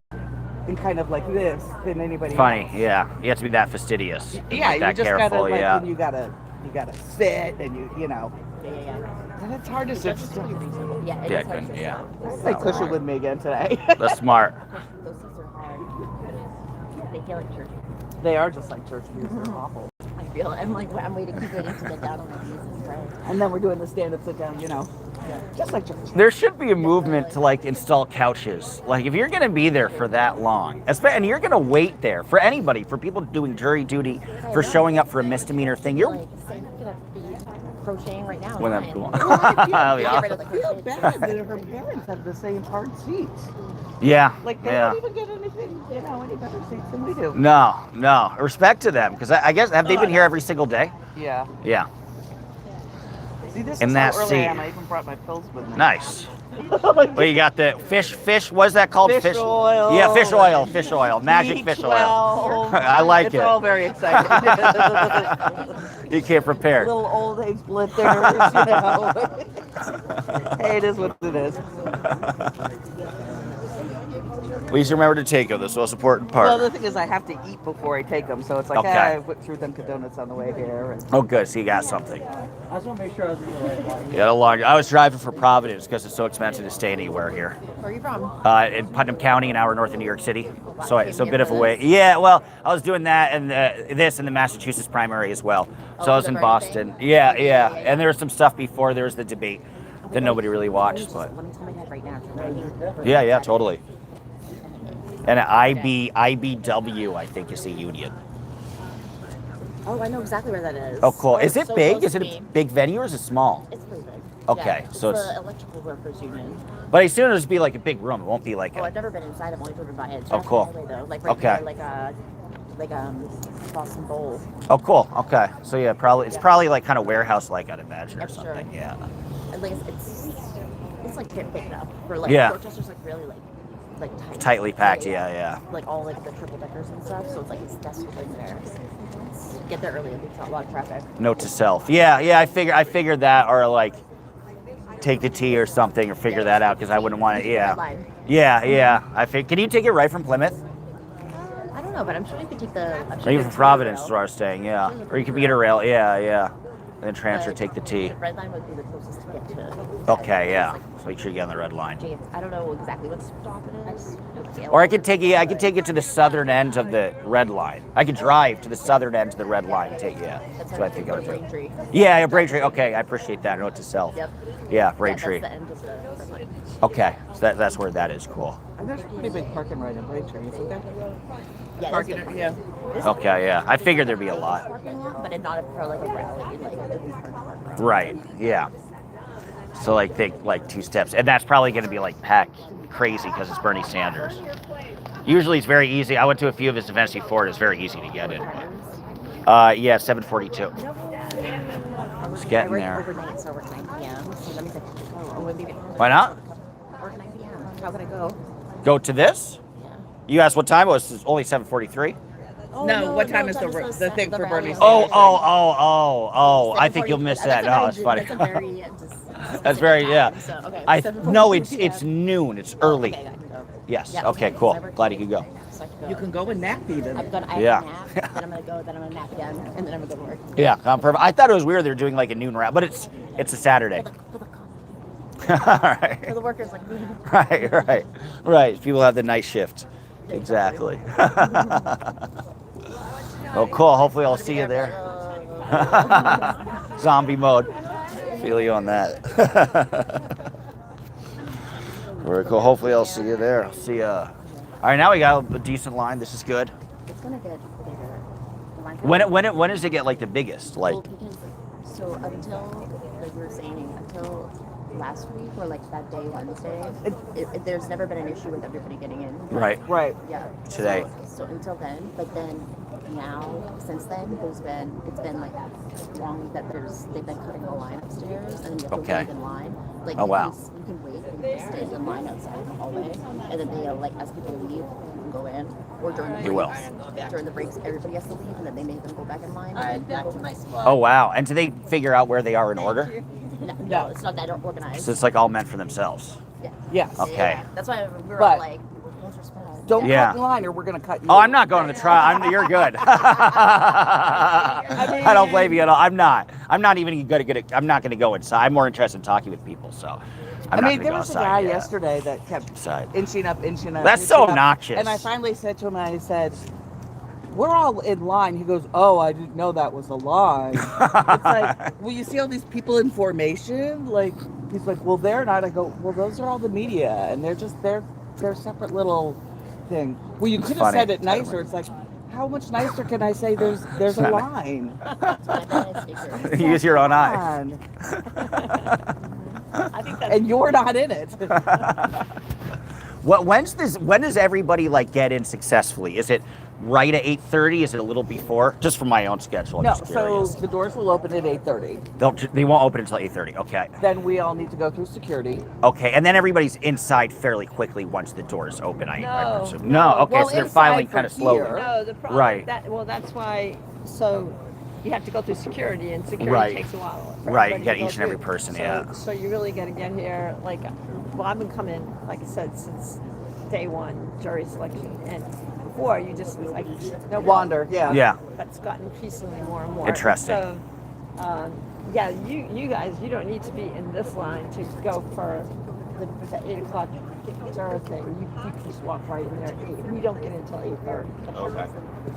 Speaker 5: and kind of like this than anybody
Speaker 1: Funny,
Speaker 5: else.
Speaker 1: yeah. You have to be that fastidious.
Speaker 5: Yeah, you
Speaker 1: that
Speaker 5: just
Speaker 1: careful,
Speaker 5: gotta like,
Speaker 1: yeah.
Speaker 5: and you gotta sit, and you know,
Speaker 7: Yeah.
Speaker 5: and it's hard to sit
Speaker 7: That's
Speaker 5: still.
Speaker 7: pretty reasonable. Yeah, it
Speaker 1: Yeah,
Speaker 7: is hard
Speaker 1: good,
Speaker 7: to
Speaker 1: yeah.
Speaker 7: stop.
Speaker 5: They push it with me again today.
Speaker 1: That's smart.
Speaker 7: Those seats are hard. They feel like church.
Speaker 5: They are just like church pews. They're awful.
Speaker 7: I'm waiting, keep waiting to get down on my knees and pray.
Speaker 5: And then we're doing the stand up, sit down, you know, just like church.
Speaker 1: There should be a movement to like install couches. Like if you're gonna be there for that long, and you're gonna wait there for anybody, for people doing jury duty, for showing up for a misdemeanor thing, you're
Speaker 7: Like, say, I'm gonna be crocheting right now.
Speaker 1: when I'm
Speaker 7: and
Speaker 1: cool.
Speaker 7: fine.
Speaker 1: That'll be
Speaker 7: Get rid
Speaker 1: awesome.
Speaker 7: of the
Speaker 5: I feel
Speaker 7: crochet.
Speaker 5: bad that her parents have the same hard seats.
Speaker 1: Yeah.
Speaker 5: Like they
Speaker 1: yeah.
Speaker 5: don't even get anything, you know, any better seats than we do.
Speaker 1: No. Respect to them, because I guess have they been here every single day?
Speaker 5: Yeah.
Speaker 1: Yeah.
Speaker 5: See, this
Speaker 1: In
Speaker 5: is
Speaker 1: that
Speaker 5: how early
Speaker 1: seat.
Speaker 5: I am. I even brought my pills with me.
Speaker 1: Nice. Well, you got the fish. What is that called?
Speaker 5: Fish oil.
Speaker 1: Yeah, fish oil. Magic fish oil.
Speaker 5: B12.
Speaker 1: I like
Speaker 5: it's
Speaker 1: it.
Speaker 5: all very exciting.
Speaker 1: You can't prepare.
Speaker 5: Little old age blitters, you know. Hey, it is what it is.
Speaker 1: Please remember to take them. That's the most important part.
Speaker 5: Well, the thing is, I have to eat before I take them, so it's like,
Speaker 1: Okay.
Speaker 5: I went through Dunkin' Donuts on the way here. And
Speaker 1: Oh, good. So you got something.
Speaker 6: I just want to make sure I was in the right line.
Speaker 1: Yeah, I was driving for Providence because it's so expensive to stay anywhere here.
Speaker 7: Where are you from?
Speaker 1: In Putnam County, an hour north of New York City. So
Speaker 7: Came
Speaker 1: it's a
Speaker 7: here
Speaker 1: bit of
Speaker 7: for
Speaker 1: a way.
Speaker 7: this?
Speaker 1: Yeah, well, I was doing that and this in the Massachusetts primary as well. So
Speaker 7: Oh,
Speaker 1: I was
Speaker 7: the
Speaker 1: in
Speaker 7: Bernie
Speaker 1: Boston.
Speaker 7: thing?
Speaker 1: Yeah,
Speaker 7: Yeah,
Speaker 1: yeah.
Speaker 7: yeah,
Speaker 1: And there was some stuff before. There was the debate that nobody really watched, but
Speaker 7: Let me tell my dad right now.
Speaker 1: yeah, totally. And IBW, I think, is the union.
Speaker 7: Oh, I know exactly where that is.
Speaker 1: Oh, cool. Is
Speaker 7: it's
Speaker 1: it
Speaker 7: so
Speaker 1: big?
Speaker 7: close
Speaker 1: Is it
Speaker 7: to
Speaker 1: a
Speaker 7: me.
Speaker 1: big venue or is it small?
Speaker 7: It's pretty big.
Speaker 1: Okay,
Speaker 7: Yeah,
Speaker 1: so it's-
Speaker 7: the electrical workers union.
Speaker 1: But I assume it'll just be like a big room. It won't be like
Speaker 7: Oh,
Speaker 1: a.
Speaker 7: I've never been inside. I've only driven by it. It's
Speaker 1: Oh,
Speaker 7: right
Speaker 1: cool.
Speaker 7: off the highway, though. Like right
Speaker 1: Okay.
Speaker 7: there, like Boston Bowl.
Speaker 1: Oh, cool. Okay. So yeah, probably it's probably like kind of warehouse like I'd imagine or
Speaker 7: Yep, sure.
Speaker 1: something. Yeah.
Speaker 7: And like it's like big enough for like
Speaker 1: Yeah.
Speaker 7: Dorchester's like really like tight.
Speaker 1: Tightly packed. Yeah.
Speaker 7: Like all like the triple deckers and stuff. So it's like it's definitely there. Get there early. It's not a lot of traffic.
Speaker 1: Note to self. Yeah. I figured that or like take the T or something or figure that out because I wouldn't want to.
Speaker 7: Red
Speaker 1: Yeah.
Speaker 7: line.
Speaker 1: Yeah. Can you take it right from Plymouth?
Speaker 7: I don't know, but I'm sure you could take the. I'm sure
Speaker 1: Or
Speaker 7: you
Speaker 1: even
Speaker 7: could
Speaker 1: from Providence
Speaker 7: take
Speaker 1: is
Speaker 7: the
Speaker 1: where I was staying. Yeah. Or you could get a rail. Yeah. And then transfer,
Speaker 7: But
Speaker 1: take the T.
Speaker 7: The red line would be the closest to get to.
Speaker 1: Okay. Yeah. So make sure you get on the red line.
Speaker 7: James, I don't know exactly what stop it is.
Speaker 1: Or I could take it to the southern end of the red line. I could drive to the southern end of the red line and take That's what I think I would do.
Speaker 7: Braintree.
Speaker 1: Yeah, Braintree. Okay, I appreciate that. Note to self.
Speaker 7: Yep.
Speaker 1: Yeah, Braintree.
Speaker 7: Yeah, that's the end of the red line.
Speaker 1: Okay, so that's where that is. Cool.
Speaker 5: And there's a pretty big parking right in Braintree, isn't there?
Speaker 7: Yeah,
Speaker 5: Parking,
Speaker 7: that's
Speaker 5: yeah.
Speaker 1: Okay, yeah. I figured there'd be a lot.
Speaker 7: parking lot, but it's not for like a rally. Like it would be for park.
Speaker 1: Right. Yeah. So like think like 2 steps, and that's probably going to be like packed crazy because it's Bernie Sanders. Usually it's very easy. I went to a few of his events before. It's very easy to get in. Yeah, 7:42. It's getting
Speaker 7: I work
Speaker 1: there.
Speaker 7: overnight, so I work 9 p.m. So let me say,
Speaker 1: Why not?
Speaker 7: I work 9 p.m. How can I go?
Speaker 1: Go to this?
Speaker 7: Yeah.
Speaker 1: You asked what time it was? It's only 7:43.
Speaker 7: Oh,
Speaker 5: No, what time is the thing for Bernie Sanders?
Speaker 1: Oh! I think you'll miss that. No, it's funny.
Speaker 7: That's a very
Speaker 1: That's very
Speaker 7: time, so, okay,
Speaker 1: No,
Speaker 7: 7:42
Speaker 1: it's noon. It's early.
Speaker 7: Okay, I can go.
Speaker 1: Yes.
Speaker 7: Yeah,
Speaker 1: Okay.
Speaker 7: so
Speaker 1: Cool.
Speaker 7: I work
Speaker 1: Glad you
Speaker 7: 9
Speaker 1: could go.
Speaker 7: p.m., so I can go.
Speaker 5: You can go and nap even.
Speaker 7: I
Speaker 1: Yeah.
Speaker 7: have a nap, then I'm gonna go, then I'm gonna nap again, and then I'm gonna go to work.
Speaker 1: Yeah. Perfect. I thought it was weird they're doing like a noon round, but it's a Saturday. All
Speaker 7: For
Speaker 1: right.
Speaker 7: the workers, like
Speaker 1: Right. People have the night shift. Exactly. Oh, cool. Hopefully I'll see you there. Zombie mode. Feel you on that. Very cool. Hopefully I'll see you there. I'll see ya. All right, now we got a decent line. This is good.
Speaker 7: it's gonna get bigger. The line for-
Speaker 1: When does it get like the biggest? Like
Speaker 7: Well, because so until like we were saying until last week or like that day Wednesday, there's never been an issue with everybody getting in.
Speaker 1: right.
Speaker 5: Right.
Speaker 7: Yeah.
Speaker 1: Today.
Speaker 7: So until then, but then now since then it's been like long that they've been cutting the line upstairs and then you have to
Speaker 1: Okay.
Speaker 7: wait in line. Like
Speaker 1: Oh, wow.
Speaker 7: you can wait and you can stay in line outside in the hallway and then they like as people leave you can go in or during the breaks.
Speaker 1: You will.
Speaker 7: During the breaks everybody has to leave and then they make them go back in line. And then back to my spot.
Speaker 1: Oh wow. And do they figure out where they are in order?
Speaker 7: No, it's not that organized.
Speaker 1: So it's like all meant for themselves.
Speaker 7: Yeah.
Speaker 5: Yes.
Speaker 1: Okay.
Speaker 7: Yeah. That's why we were
Speaker 5: But-
Speaker 7: all like, what's your spot?
Speaker 5: Don't
Speaker 1: Yeah.
Speaker 5: cut in line or we're going to cut you.
Speaker 1: Oh, I'm not going to the trial. You're good. I don't blame you at all. I'm not even going to I'm not going to go inside. I'm more interested in talking with people. So I'm not
Speaker 5: there
Speaker 1: going to go
Speaker 5: was a
Speaker 1: outside.
Speaker 5: guy
Speaker 1: yeah.
Speaker 5: yesterday that kept
Speaker 1: Inside.
Speaker 5: inching up.
Speaker 1: That's
Speaker 5: inching
Speaker 1: so
Speaker 5: up.
Speaker 1: obnoxious.
Speaker 5: And I finally said to him, I said, we're all in line. He goes, oh, I didn't know that was a line. It's like, well, you see all these people in formation? Like, he's like, well, they're not. I go, well, those are all the media. And they're just, they're separate little thing. Well, you could have
Speaker 1: funny.
Speaker 5: said it nicer. It's like, how much nicer can I say there's a line?
Speaker 1: Use your own eye.
Speaker 5: Come
Speaker 6: I think
Speaker 5: on.
Speaker 6: that's
Speaker 5: And you're not in it.
Speaker 1: When does everybody like get in successfully? Is it right at 8:30? Is it a little before? Just for my own schedule. I'm
Speaker 5: No,
Speaker 1: just
Speaker 5: so
Speaker 1: curious.
Speaker 5: the doors will open at 8:30.
Speaker 1: They won't open until 8:30. Okay.
Speaker 5: Then we all need to go through security.
Speaker 1: Okay, and then everybody's inside fairly quickly once the doors open. I
Speaker 6: No.
Speaker 1: presume. No. Okay,
Speaker 5: Well,
Speaker 1: so they're
Speaker 5: inside
Speaker 1: filing
Speaker 5: from
Speaker 1: kind of slowly.
Speaker 5: here.
Speaker 6: no the problem.
Speaker 1: Right.
Speaker 6: That's why. So you have to go through security, and security
Speaker 1: Right.
Speaker 6: takes a while. for
Speaker 1: Right, you
Speaker 6: everybody
Speaker 1: got
Speaker 6: to go
Speaker 1: each and every
Speaker 6: through.
Speaker 1: person,
Speaker 6: So,
Speaker 1: yeah.
Speaker 6: So you really got to get here. Like, well, I've been coming, like I said, since day one jury selection. And before, you just was like, no
Speaker 5: Wander, yeah.
Speaker 1: Yeah.
Speaker 6: But it's gotten increasingly more and more.
Speaker 1: Interesting.
Speaker 6: So, yeah, you guys, you don't need to be in this line to go for the 8 o'clock juror thing. You can just walk right in there. We don't get until 8:30.
Speaker 4: Okay.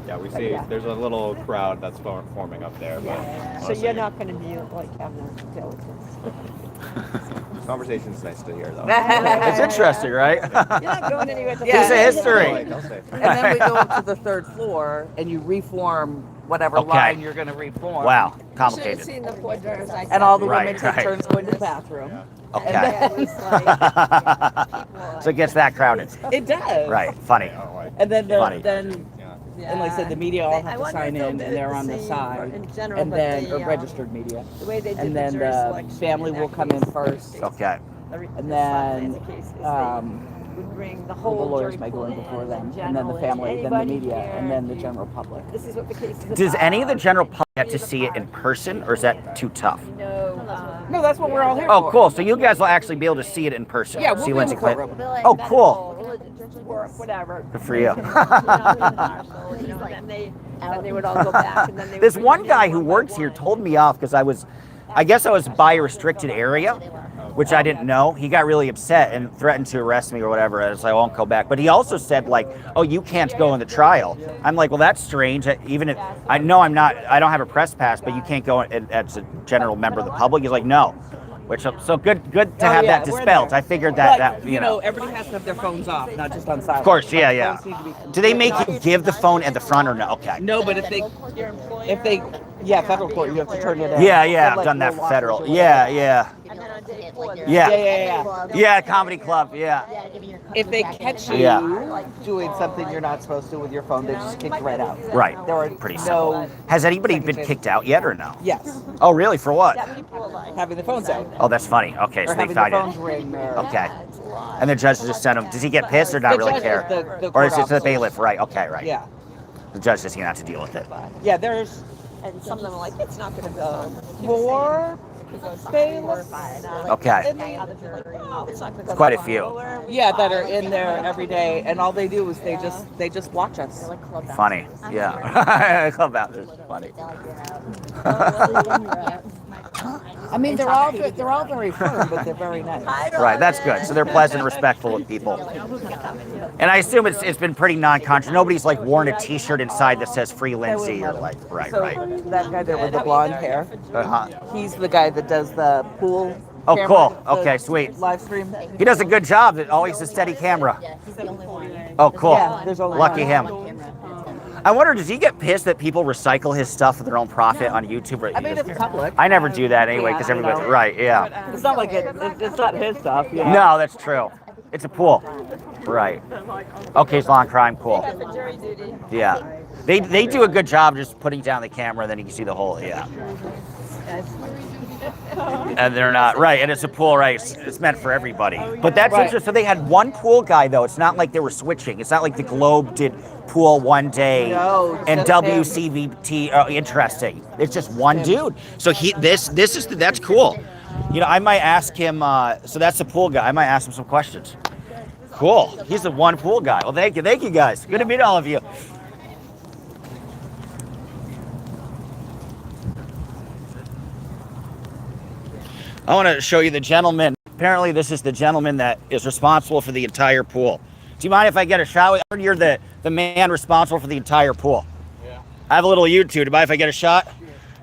Speaker 4: Yeah, we see.
Speaker 6: Yeah.
Speaker 4: There's a little crowd that's forming up there.
Speaker 6: Yeah.
Speaker 4: But
Speaker 6: So you're not going to be like having a diligence.
Speaker 4: Conversation's nice to hear, though.
Speaker 1: It's interesting, right?
Speaker 6: You're not going anywhere.
Speaker 5: Yeah.
Speaker 1: Piece of history.
Speaker 4: I'll say.
Speaker 5: And then we go up to the 3rd floor and you reform whatever
Speaker 1: Okay.
Speaker 5: line you're going to reform.
Speaker 1: Wow,
Speaker 6: You should have
Speaker 1: complicated.
Speaker 6: seen the 4 jurors.
Speaker 5: And all the
Speaker 1: Right,
Speaker 5: women take
Speaker 1: right.
Speaker 5: turns going to the bathroom.
Speaker 1: Okay.
Speaker 6: And it was like,
Speaker 1: So it gets that crowded.
Speaker 5: It does.
Speaker 1: Right, funny.
Speaker 4: Oh, like,
Speaker 5: And then
Speaker 1: Funny.
Speaker 5: and like I said, the media all
Speaker 6: I
Speaker 5: have to
Speaker 6: wonder
Speaker 5: sign
Speaker 6: if they'll
Speaker 5: in
Speaker 6: do
Speaker 5: and
Speaker 6: it
Speaker 5: they're
Speaker 6: the
Speaker 5: on the
Speaker 6: same
Speaker 5: side.
Speaker 6: in general,
Speaker 5: And
Speaker 6: but
Speaker 5: then
Speaker 6: they,
Speaker 5: registered media.
Speaker 6: the way they did
Speaker 5: And
Speaker 6: the
Speaker 5: then
Speaker 6: jury
Speaker 5: the
Speaker 6: selection
Speaker 5: family
Speaker 6: in
Speaker 5: will
Speaker 6: that
Speaker 5: come
Speaker 6: case,
Speaker 5: in first.
Speaker 1: Okay.
Speaker 5: And then
Speaker 6: would bring the
Speaker 5: the
Speaker 6: whole
Speaker 5: lawyers
Speaker 6: jury
Speaker 5: may go
Speaker 6: pool
Speaker 5: in before
Speaker 6: in,
Speaker 5: them.
Speaker 6: the
Speaker 5: And then the
Speaker 6: general,
Speaker 5: family, then the
Speaker 6: anybody
Speaker 5: media,
Speaker 6: here,
Speaker 5: and then the general public.
Speaker 6: This is what the case is
Speaker 1: Does
Speaker 6: about.
Speaker 1: any of the general public get to see it in person, or is that too tough?
Speaker 5: No, that's what we're all here
Speaker 1: Oh,
Speaker 5: for.
Speaker 1: cool. So you guys will actually be able to see it in person.
Speaker 5: Yeah, we'll
Speaker 1: see
Speaker 5: be in
Speaker 1: Lindsay
Speaker 5: the
Speaker 1: Clinton.
Speaker 5: courtroom.
Speaker 1: Oh, cool.
Speaker 6: Religion, work, whatever.
Speaker 1: Good for you.
Speaker 6: Then they would all go back. And then they
Speaker 1: This
Speaker 6: would
Speaker 1: one
Speaker 6: bring
Speaker 1: guy
Speaker 6: in
Speaker 1: who
Speaker 6: one by
Speaker 1: works here
Speaker 6: one.
Speaker 1: told me off because I guess I was by a restricted area, which I didn't know. He got really upset and threatened to arrest me or whatever. I was like, I won't go back. But he also said like, oh, you can't go in the trial. I'm like, well, that's strange. Even if I know I don't have a press pass, but you can't go as a general member of the public. He's like, no. Which so good to have
Speaker 5: yeah,
Speaker 1: that
Speaker 5: we're
Speaker 1: dispelled.
Speaker 5: there.
Speaker 1: I figured
Speaker 5: But,
Speaker 1: that
Speaker 5: you know, everybody has to have their phones off, not just on silent.
Speaker 1: Of course, yeah.
Speaker 5: Phones need to be-
Speaker 1: Do they make you give the phone at the front or no? Okay.
Speaker 5: No, but if they, federal court, you have to turn it in.
Speaker 1: Yeah, I've
Speaker 5: Like
Speaker 1: done that
Speaker 5: your
Speaker 1: for
Speaker 5: lockers
Speaker 1: federal.
Speaker 5: or
Speaker 1: Yeah.
Speaker 7: And then on day 4,
Speaker 1: Yeah. Yeah, comedy club. Yeah.
Speaker 5: If they catch you
Speaker 1: Yeah.
Speaker 5: doing something you're not supposed to with your phone, they just kick you right out.
Speaker 1: Right.
Speaker 5: There are
Speaker 1: Pretty
Speaker 5: no,
Speaker 1: simple. Has anybody been
Speaker 5: second
Speaker 1: kicked out yet or no?
Speaker 5: Yes,
Speaker 1: Oh, really? For what?
Speaker 5: having the phones out.
Speaker 1: Oh, that's funny. Okay, so
Speaker 5: Or
Speaker 1: they
Speaker 5: having the
Speaker 1: find
Speaker 5: phones
Speaker 1: it.
Speaker 5: ring or...
Speaker 1: Okay. And the judge just sent him. Does he get pissed or not
Speaker 5: The
Speaker 1: really
Speaker 5: judge-
Speaker 1: care?
Speaker 5: the
Speaker 1: Or is
Speaker 5: court
Speaker 1: it the
Speaker 5: officers.
Speaker 1: bailiff? Right. Okay. Right.
Speaker 5: Yeah.
Speaker 1: The judge doesn't have to deal with it.
Speaker 5: Yeah, there's
Speaker 6: And some of them are like, it's not going to go.
Speaker 5: 4 bailiffs.
Speaker 1: Okay.
Speaker 6: And the others are like, oh, it's not going to go.
Speaker 1: Quite a few.
Speaker 5: Yeah, that are in there every day, and all they do is they just watch us.
Speaker 1: Funny. Yeah. Club out. It's funny.
Speaker 5: I mean, they're all very firm, but they're very nice.
Speaker 1: Right. That's good. So they're pleasant, respectful of people. And I assume it's been pretty non-conscious. Nobody's like worn a T-shirt inside that says "Free Lindsay" or like right.
Speaker 5: So that guy there with the blonde hair,
Speaker 1: Uh-huh.
Speaker 5: he's the guy that does the pool.
Speaker 1: Oh,
Speaker 5: camera,
Speaker 1: cool.
Speaker 5: the
Speaker 1: Okay, sweet.
Speaker 5: Live stream.
Speaker 1: He does a good job. Always a steady camera. Oh, cool.
Speaker 5: Yeah, there's only
Speaker 1: Lucky
Speaker 5: one.
Speaker 1: him. I wonder, does he get pissed that people recycle his stuff for their own profit on YouTube? Or
Speaker 5: I mean, it's public.
Speaker 1: I never do that anyway because
Speaker 5: Yeah, I
Speaker 1: everybody's
Speaker 5: know.
Speaker 1: right. Yeah.
Speaker 5: It's not like it's not his stuff. Yeah.
Speaker 1: No, that's true. It's a pool. Right. Okay, it's law and crime pool. Yeah. They do a good job just putting down the camera, then you can see the whole. Yeah. And they're not right, and it's a pool, right? It's meant for everybody. But that's
Speaker 5: Right.
Speaker 1: interesting. So they had one pool guy though. It's not like they were switching. It's not like the Globe did pool one day
Speaker 5: No,
Speaker 1: and
Speaker 5: just him.
Speaker 1: WCVT. Interesting. It's just one dude. So that's cool. You know, I might ask him. So that's the pool guy. I might ask him some questions. Cool. He's the one pool guy. Well, thank you guys. Good to meet all of you. I want to show you the gentleman. Apparently, this is the gentleman that is responsible for the entire pool. Do you mind if I get a shot? I heard you're the man responsible for the entire pool.
Speaker 8: Yeah.
Speaker 1: I have a little YouTube. Do you mind if I get a shot?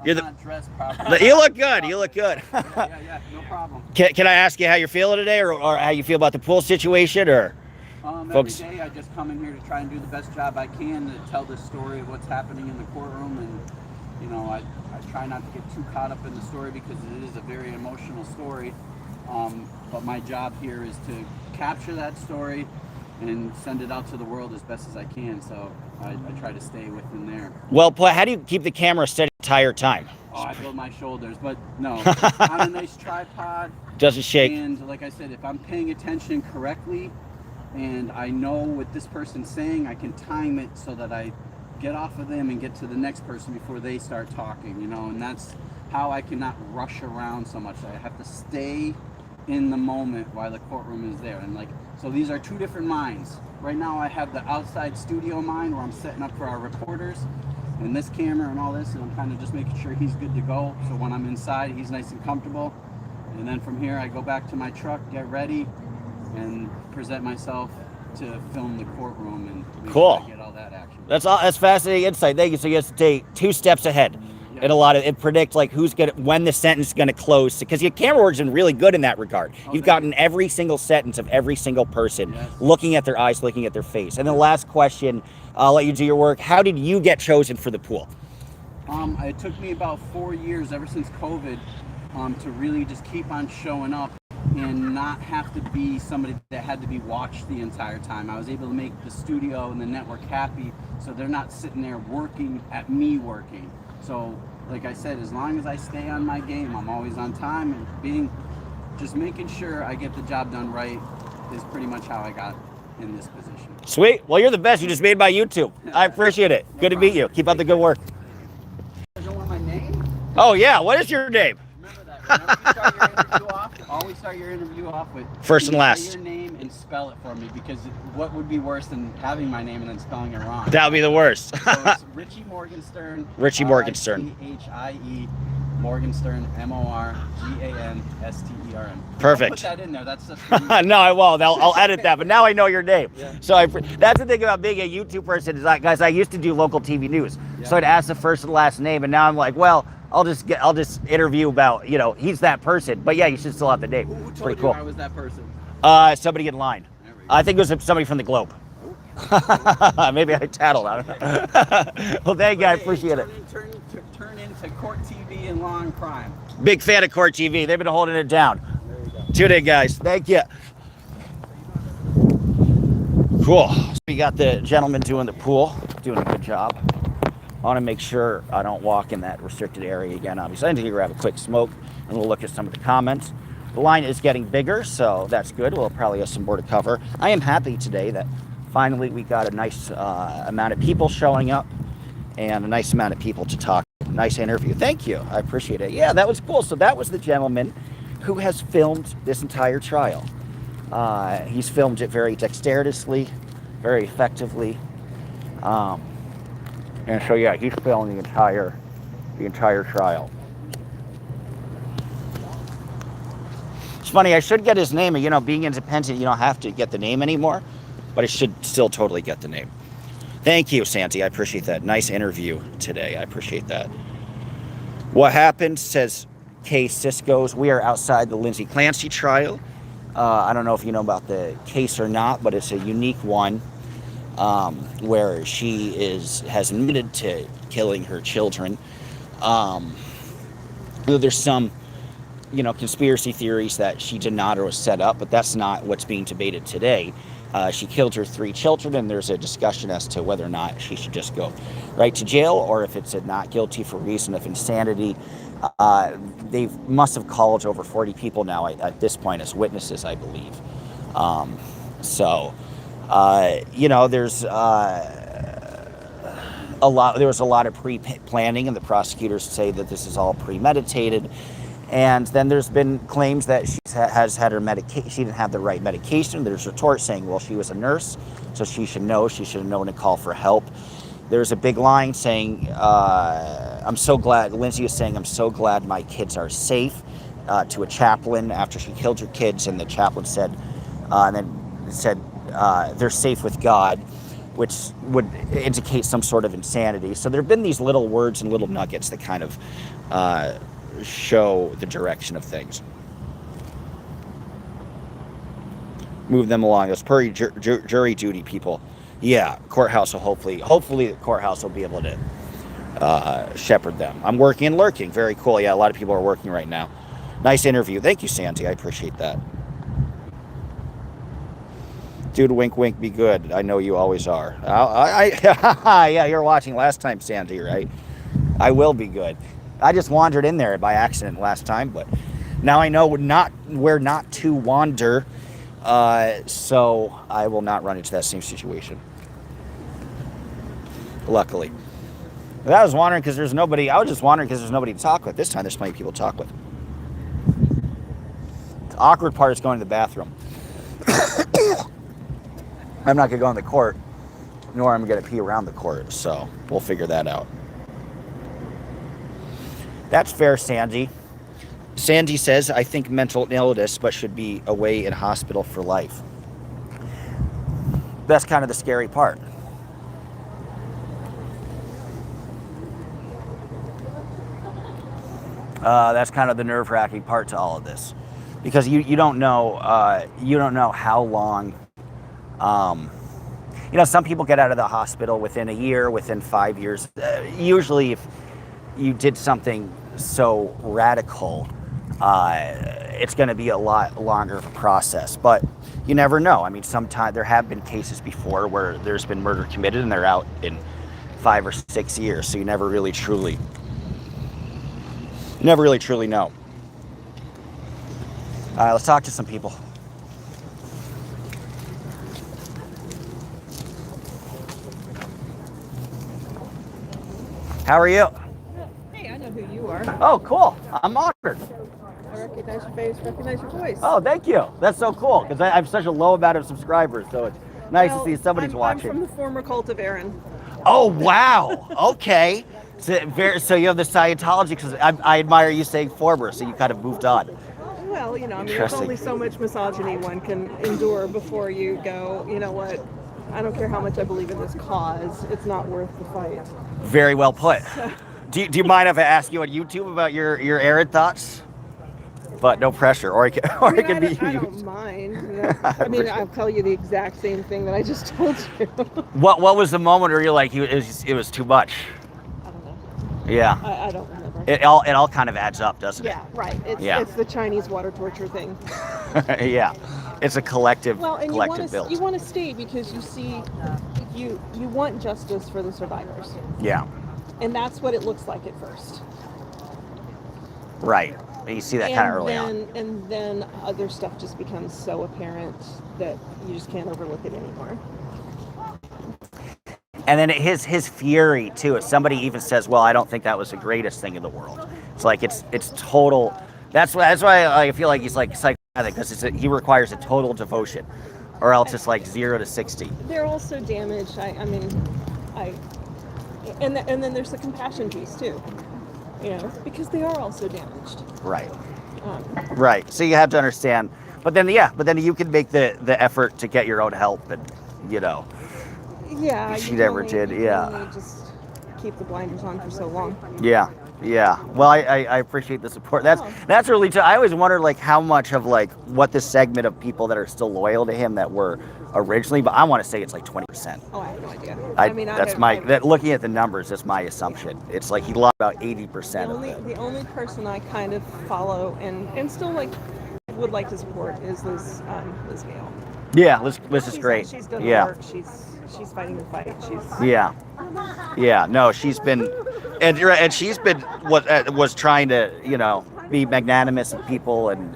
Speaker 1: You're
Speaker 8: I'm not dressed properly.
Speaker 1: You look good. You look good.
Speaker 8: yeah, no problem.
Speaker 1: Can I ask you how you're feeling today, or how you feel about the pool situation, or?
Speaker 8: Every
Speaker 1: Folks.
Speaker 8: day I just come in here to try and do the best job I can to tell the story of what's happening in the courtroom, and you know, I try not to get too caught up in the story because it is a very emotional story. But my job here is to capture that story and send it out to the world as best as I can. So I try to stay within there.
Speaker 1: Well, how do you keep the camera steady the entire time?
Speaker 8: Oh, I build my shoulders, but no, I'm a nice tripod.
Speaker 1: Doesn't shake.
Speaker 8: And like I said, if I'm paying attention correctly and I know what this person's saying, I can time it so that I get off of them and get to the next person before they start talking, you know, and that's how I cannot rush around so much. I have to stay in the moment while the courtroom is there. And like, so these are two different minds. Right now I have the outside studio mind where I'm setting up for our reporters and this camera and all this, and I'm kind of just making sure he's good to go. So when I'm inside, he's nice and comfortable. And then from here, I go back to my truck, get ready, and present myself to film the courtroom and make
Speaker 1: Cool.
Speaker 8: sure I get all that action.
Speaker 1: That's fascinating insight. Thank you. So you have to take 2 steps ahead.
Speaker 8: Yeah.
Speaker 1: And it predict like when the sentence is gonna close, because your camera work's been really good in that regard. You've gotten every single sentence of every single person, looking at their eyes, looking at their face. And then the last question, I'll let you do your work. How did you get chosen for the pool?
Speaker 8: It took me about 4 years, ever since COVID, to really just keep on showing up and not have to be somebody that had to be watched the entire time. I was able to make the studio and the network happy, so they're not sitting there working at me working. So, like I said, as long as I stay on my game, I'm always on time, and just making sure I get the job done right is pretty much how I got in this position.
Speaker 1: Sweet. Well, you're the best. You just made my YouTube. I appreciate it. Good to meet you. Keep up the good work.
Speaker 8: You don't want my name?
Speaker 1: Oh, yeah. What is your name?
Speaker 8: Remember that. Whenever you start your interview off, always start your interview off with
Speaker 1: First and
Speaker 8: say
Speaker 1: last.
Speaker 8: your name and spell it for me, because what would be worse than having my name and then spelling it wrong?
Speaker 1: That would be the worst.
Speaker 8: So it's Richie Morgenstern.
Speaker 1: Richie Morgenstern.
Speaker 8: Richie Morgenstern, Morgenstern.
Speaker 1: Perfect.
Speaker 8: Put that in there. That's just
Speaker 1: No, I won't. I'll edit that. But now I know your name. Yeah. So that's the thing about being a YouTube person is that, guys, I used to do local TV news. Yeah. So I'd ask the first and last name, and now I'm like, well, I'll just interview about, he's that person. But yeah, you should still have the name.
Speaker 8: Who told
Speaker 1: Pretty
Speaker 8: you
Speaker 1: cool.
Speaker 8: I was that person?
Speaker 1: Somebody in line. I think it was somebody from the Globe. Maybe I tattled. I don't know. Well, thank you. I appreciate it.
Speaker 8: Turn into Court TV and Law and Crime.
Speaker 1: Big fan of Court TV. They've been holding it down.
Speaker 8: There you go.
Speaker 1: Tune in, guys. Thank you. Cool. So we got the gentleman doing the pool, doing a good job. I want to make sure I don't walk in that restricted area again. Obviously, I need to grab a quick smoke, and we'll look at some of the comments. The line is getting bigger, so that's good. We'll probably have some more to cover. I am happy today that finally we got a nice amount of people showing up and a nice amount of people to talk. Nice interview. Thank you. I appreciate it. Yeah, that was cool. So that was the gentleman who has filmed this entire trial. He's filmed it very dexterously, very effectively. And so yeah, he's filmed the entire trial. It's funny, I should get his name. Being independent, you don't have to get the name anymore, but I should still totally get the name. Thank you, Santi. I appreciate that. Nice interview today. I appreciate that. What happened, says Kay Cisco's, we are outside the Lindsay Clancy trial. I don't know if you know about the case or not, but it's a unique one where she has admitted to killing her children. There's some conspiracy theories that she did not or was set up, but that's not what's being debated today. She killed her 3 children, and there's a discussion as to whether or not she should just go right to jail, or if it's a not guilty for reason of insanity. They must have called over 40 people now at this point as witnesses, I believe. There's there was a lot of pre-planning, and the prosecutors say that this is all premeditated. And then there's been claims that she has had her medication. She didn't have the right medication. There's retorts saying, well, she was a nurse, so she should know. She should have known to call for help. There's a big line saying, I'm so glad, Lindsay is saying, I'm so glad my kids are safe, to a chaplain after she killed her kids. And the chaplain said, they're safe with God, which would indicate some sort of insanity. So there have been these little words and little nuggets that kind of show the direction of things. Move them along. Those jury duty people. Yeah, courthouse will hopefully the courthouse will be able to shepherd them. I'm working and lurking. Very cool. Yeah, a lot of people are working right now. Nice interview. Thank you, Santi. I appreciate that. Dude, wink, wink, be good. I know you always are. Yeah, you're watching last time, Santi, right? I will be good. I just wandered in there by accident last time, but now I know where not to wander, so I will not run into that same situation. Luckily. I was wondering because there's nobody. I was just wondering because there's nobody to talk with. This time there's plenty of people to talk with. The awkward part is going to the bathroom. I'm not gonna go in the court, nor am I gonna pee around the court. So we'll figure that out. That's fair, Sandy. Sandy says, I think mental illness, but should be away in hospital for life. That's kind of the scary part. That's kind of the nerve-wracking part to all of this, because you don't know how long. Some people get out of the hospital within a year, within 5 years. Usually, if you did something so radical, it's going to be a lot longer of a process. But you never know. I mean, sometimes there have been cases before where there's been murder committed and they're out in 5 or 6 years. So you never really truly know. All right, let's talk to some people. How are you?
Speaker 9: Hey, I know who you are.
Speaker 1: Oh, cool. I'm honored.
Speaker 9: I recognize your face, recognize your voice.
Speaker 1: Oh, thank you. That's so cool, because I have such a low amount of subscribers, so it's nice to see somebody's watching.
Speaker 9: I'm from the former cult of Aaron.
Speaker 1: Oh, wow. Okay. So you have the Scientology, because I admire you saying former, so you kind of moved on.
Speaker 9: Well, there's only so much misogyny one can endure before you go, you know what, I don't care how much I believe in this cause, it's not worth the fight.
Speaker 1: Very well put. Do you mind if I ask you on YouTube about your Aaron thoughts? But no pressure, or it can be.
Speaker 9: I don't mind. I'll tell you the exact same thing that I just told you.
Speaker 1: What was the moment where you're like, it was too much?
Speaker 9: I don't know.
Speaker 1: Yeah.
Speaker 9: I don't remember.
Speaker 1: It all kind of adds up, doesn't it?
Speaker 9: Yeah, right. It's the Chinese water torture thing.
Speaker 1: Yeah. It's a collective
Speaker 9: Well, and
Speaker 1: build.
Speaker 9: you want to stay because you see, you want justice for the survivors.
Speaker 1: Yeah.
Speaker 9: And that's what it looks like at first.
Speaker 1: Right. And you see that kind of early on.
Speaker 9: And then other stuff just becomes so apparent that you just can't overlook it anymore.
Speaker 1: And then his fury too. If somebody even says, "Well, I don't think that was the greatest thing in the world," it's like it's total. That's why I feel like he's like psychopathic, because he requires a total devotion, or else it's like 0 to 60.
Speaker 9: They're also damaged. And then there's the compassion piece too. Because they are also damaged.
Speaker 1: Right. Right. So you have to understand. But then you can make the effort to get your own help, and
Speaker 9: Yeah.
Speaker 1: She never did. Yeah.
Speaker 9: You just keep the blinders on for so long.
Speaker 1: Yeah. Yeah. Well, I appreciate the support. That's really too. I always wondered how much of what this segment of people that are still loyal to him that were originally, but I want to say it's like 20%.
Speaker 9: Oh, I have no idea.
Speaker 1: Looking at the numbers, that's my assumption. It's like he lost about 80% of it.
Speaker 9: The only person I kind of follow and still would like to support is Liz Gale.
Speaker 1: Yeah, Liz is great.
Speaker 9: She's done the work. She's fighting the fight.
Speaker 1: Yeah. No, she's been, and she's been was trying to be magnanimous of people and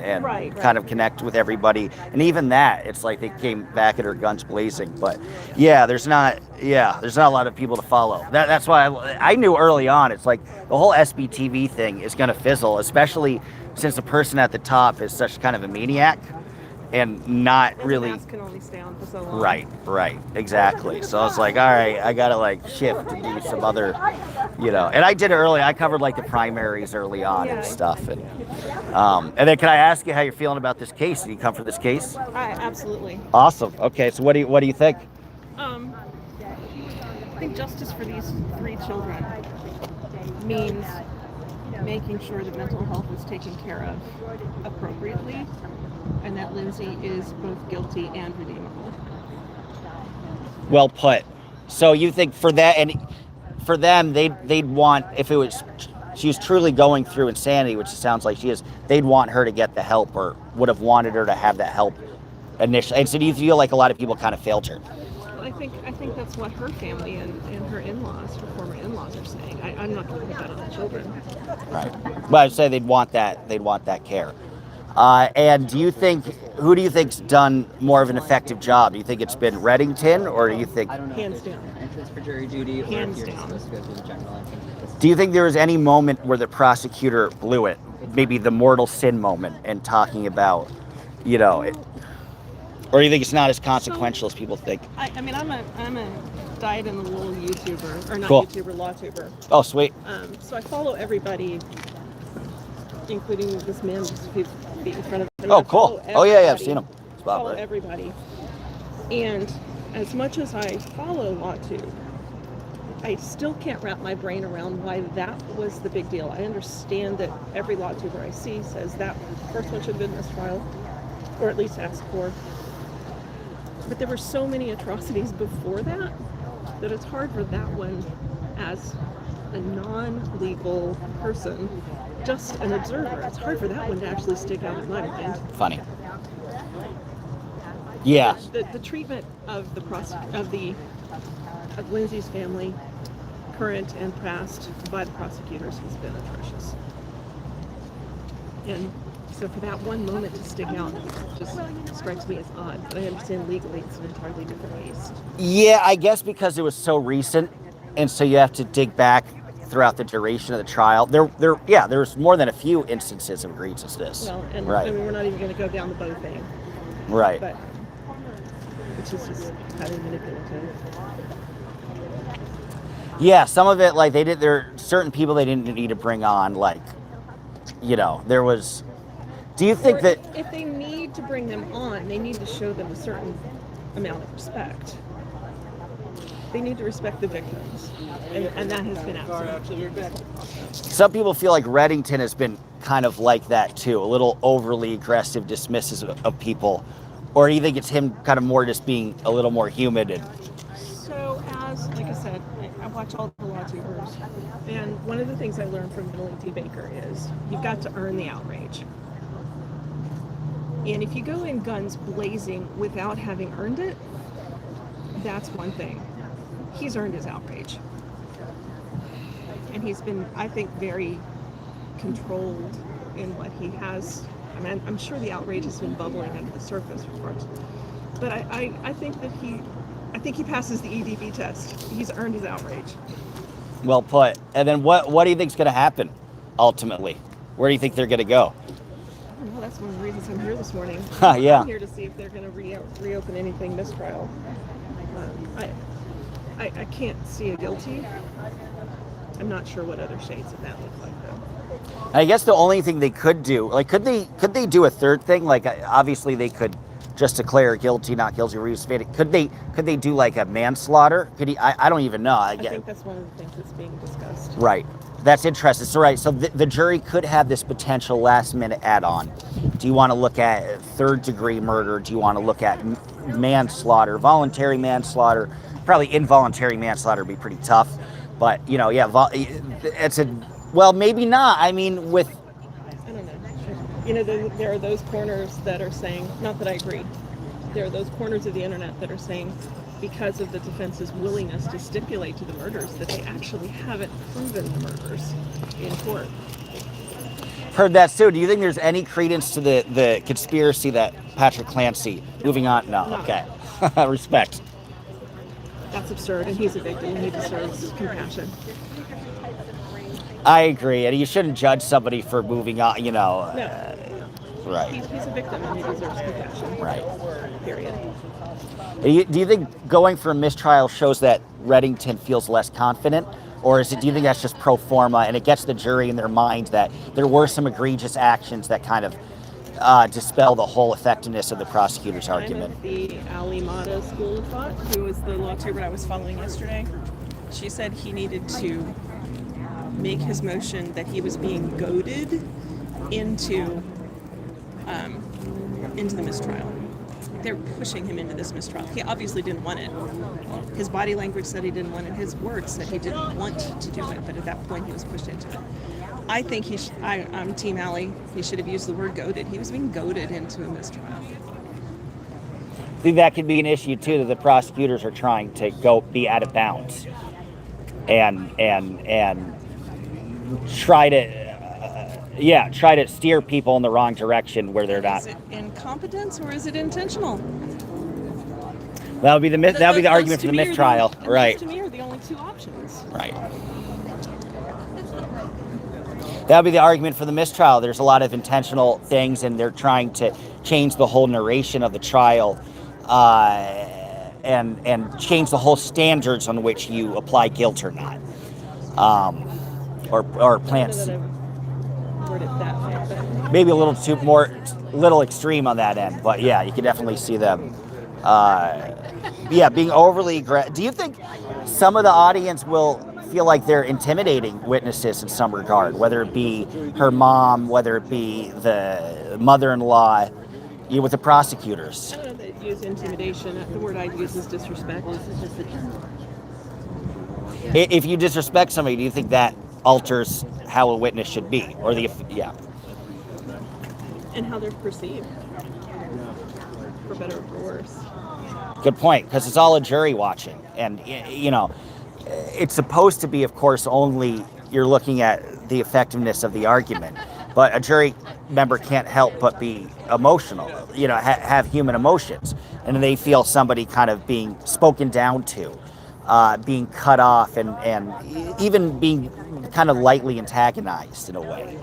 Speaker 1: kind of connect with everybody. And even that, it's like they came back at her guns blazing. But there's not a lot of people to follow. That's why I knew early on. It's like the whole SBTV thing is going to fizzle, especially since the person at the top is such kind of a maniac. And not really.
Speaker 9: Mask can only stay on for so long.
Speaker 1: Right, exactly. So I was like, all right, I gotta shift and do some other, And I did it early. I covered the primaries early on and stuff. And then can I ask you how you're feeling about this case? Did you come for this case?
Speaker 9: Absolutely.
Speaker 1: Awesome. Okay, so what do you think?
Speaker 9: I think justice for these 3 children means making sure that mental health is taken care of appropriately. And that Lindsay is both guilty and redeemable.
Speaker 1: Well put. So you think for that, and for them, they'd want, if she was truly going through insanity, which it sounds like she is, they'd want her to get the help, or would have wanted her to have that help initially. And so do you feel like a lot of people kind of failed her?
Speaker 9: Well, I think that's what her family and her in-laws, her former in-laws, are saying. I'm not going to put that on the children.
Speaker 1: Right. But I'd say they'd want that care. And who do you think's done more of an effective job? Do you think it's been Reddington, or do you think?
Speaker 9: Hands down.
Speaker 10: Entrance for jury duty,
Speaker 9: Hands down.
Speaker 10: Supposed to go through the general entrance.
Speaker 1: Do you think there was any moment where the prosecutor blew it? Maybe the mortal sin moment, and talking about you know, or you think it's not as consequential as people think?
Speaker 9: I mean, I'm a dyed in the wool YouTuber, or not
Speaker 1: Cool.
Speaker 9: YouTuber, law tuber.
Speaker 1: Oh, sweet.
Speaker 9: So I follow everybody, including this man just a few feet in front of me.
Speaker 1: Oh, cool. Oh, yeah, I've seen him. It's Bob,
Speaker 9: Follow
Speaker 1: right?
Speaker 9: everybody. And as much as I follow LawTube, I still can't wrap my brain around why that was the big deal. I understand that every LawTuber I see says that first one should have been mistrial, or at least asked for. But there were so many atrocities before that that it's hard for that one, as a non-legal person, just an observer, it's hard for that one to actually stick out in my mind.
Speaker 1: Funny. Yeah.
Speaker 9: The treatment of of Lindsay's family, current and past, by the prosecutors has been atrocious. And so for that one moment to stick out just strikes me as odd. But I understand legally it's an entirely different beast.
Speaker 1: Yeah, I guess because it was so recent, and so you have to dig back throughout the duration of the trial. There's more than a few instances of egregiousness.
Speaker 9: Well, and
Speaker 1: right.
Speaker 9: I mean, we're not even going to go down the bow thing.
Speaker 1: Right.
Speaker 9: But which is just highly manipulative.
Speaker 1: Yeah, some of it, like, there are certain people they didn't need to bring on, like, you know, there was, do you think that...
Speaker 9: If they need to bring them on, they need to show them a certain amount of respect. They need to respect the victims, and that has been absent.
Speaker 1: Some people feel like Reddington has been kind of like that, too, a little overly aggressive, dismissive of people, or do you think it's him kind of more just being a little more human?
Speaker 9: So, like I said, I watch all the LawTubers, and one of the things I learned from Lindsay Baker is you've got to earn the outrage. And if you go in guns blazing without having earned it, that's one thing. He's earned his outrage. And he's been, I think, very controlled in what he has. I mean, I'm sure the outrage has been bubbling under the surface, of course. But I think that he passes the EDB test. He's earned his outrage.
Speaker 1: Well put. And then what do you think is going to happen, ultimately? Where do you think they're going to go?
Speaker 9: Well, that's one of the reasons I'm here this morning.
Speaker 1: Yeah.
Speaker 9: I'm here to see if they're going to reopen anything mistrial. I can't see a guilty. I'm not sure what other shades of that look like, though.
Speaker 1: I guess the only thing they could do, like, could they do a third thing? Like, obviously they could just declare guilty, not guilty, or reinstated. Could they do like a manslaughter? Could he? I don't even know.
Speaker 9: I think that's one of the things that's being discussed.
Speaker 1: Right. That's interesting. So, right. So the jury could have this potential last-minute add-on. Do you want to look at third-degree murder? Do you want to look at manslaughter, voluntary manslaughter? Probably involuntary manslaughter would be pretty tough. But, you know, yeah, well, maybe not. I mean, I
Speaker 9: don't know. You know, there are those corners that are saying, not that I agree, there are those corners of the internet that are saying, because of the defense's willingness to stipulate to the murders, that they actually haven't proven the murders in court.
Speaker 1: Heard that too. Do you think there's any credence to the conspiracy that Patrick Clancy, moving on? No. Okay. Respect.
Speaker 9: That's absurd, and he's a victim, and he deserves compassion.
Speaker 1: I agree, and you shouldn't judge somebody for moving on, you know.
Speaker 9: No.
Speaker 1: Right.
Speaker 9: He's a victim, and he deserves compassion.
Speaker 1: Right.
Speaker 9: Period.
Speaker 1: Do you think going for a mistrial shows that Reddington feels less confident? Or do you think that's just pro forma and it gets the jury in their mind that there were some egregious actions that kind of dispel the whole effectiveness of the prosecutor's argument?
Speaker 9: The Ali Mata school of thought, who was the law tuber I was following yesterday, she said he needed to make his motion that he was being goaded into the mistrial. They're pushing him into this mistrial. He obviously didn't want it. His body language said he didn't want it. His words said he didn't want to do it, but at that point he was pushed into it. I think I'm Team Ali. He should have used the word goaded. He was being goaded into a mistrial.
Speaker 1: I think that could be an issue too, that the prosecutors are trying to be out of bounds and try to steer people in the wrong direction where they're not.
Speaker 9: Is it incompetence or is it intentional?
Speaker 1: That would be the argument for the mistrial, right?
Speaker 9: Those to me are the only two options.
Speaker 1: Right. That would be the argument for the mistrial. There's a lot of intentional things, and they're trying to change the whole narration of the trial, and change the whole standards on which you apply guilt or not, or plant.
Speaker 9: Word it that way, but
Speaker 1: Maybe a little extreme on that end, but yeah, you can definitely see them. Being overly aggressive. Do you think some of the audience will feel like they're intimidating witnesses in some regard, whether it be her mom, whether it be the mother-in-law, with the prosecutors?
Speaker 9: I don't know if they use intimidation. The word I'd use is disrespect.
Speaker 1: If you disrespect somebody, do you think that alters how a witness should be, or
Speaker 9: And how they're perceived, for better or for worse.
Speaker 1: Good point, because it's all a jury watching, and it's supposed to be, of course, only you're looking at the effectiveness of the argument, but a jury member can't help but be emotional, have human emotions, and they feel somebody kind of being spoken down to, being cut off, and even being kind of lightly antagonized in a way.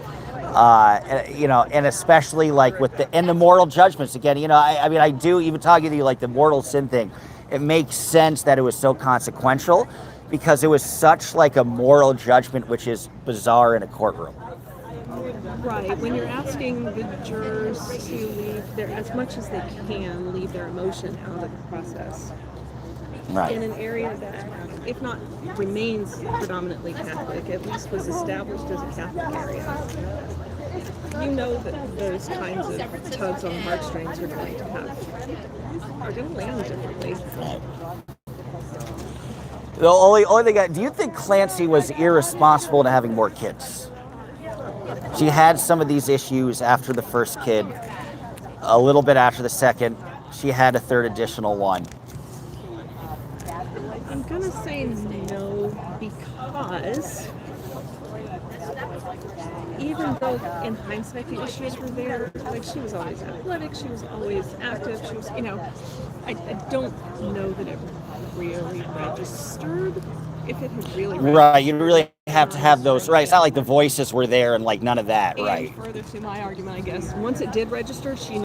Speaker 1: And especially like with the moral judgments again, I do, even talking to you, like the mortal sin thing, it makes sense that it was so consequential because it was such like a moral judgment, which is bizarre in a courtroom.
Speaker 9: Right. When you're asking the jurors to leave as much as they can, leave their emotion out of the process.
Speaker 1: Right.
Speaker 9: In an area that, if not remains predominantly Catholic, at least was established as a Catholic area. You know that those kinds of tugs on the heartstrings are going to land differently.
Speaker 1: Right. The only thing, do you think Clancy was irresponsible in having more kids? She had some of these issues after the first kid, a little bit after the second. She had a third additional one.
Speaker 9: I'm gonna say no, because even though in hindsight the issues were there, like she was always athletic, she was always active, she was, I don't know that it really registered. If it had really registered.
Speaker 1: Right, you really have to have those, right, it's not like the voices were there and like none of that, right?
Speaker 9: And further to my argument, I guess, once it did register, she knew,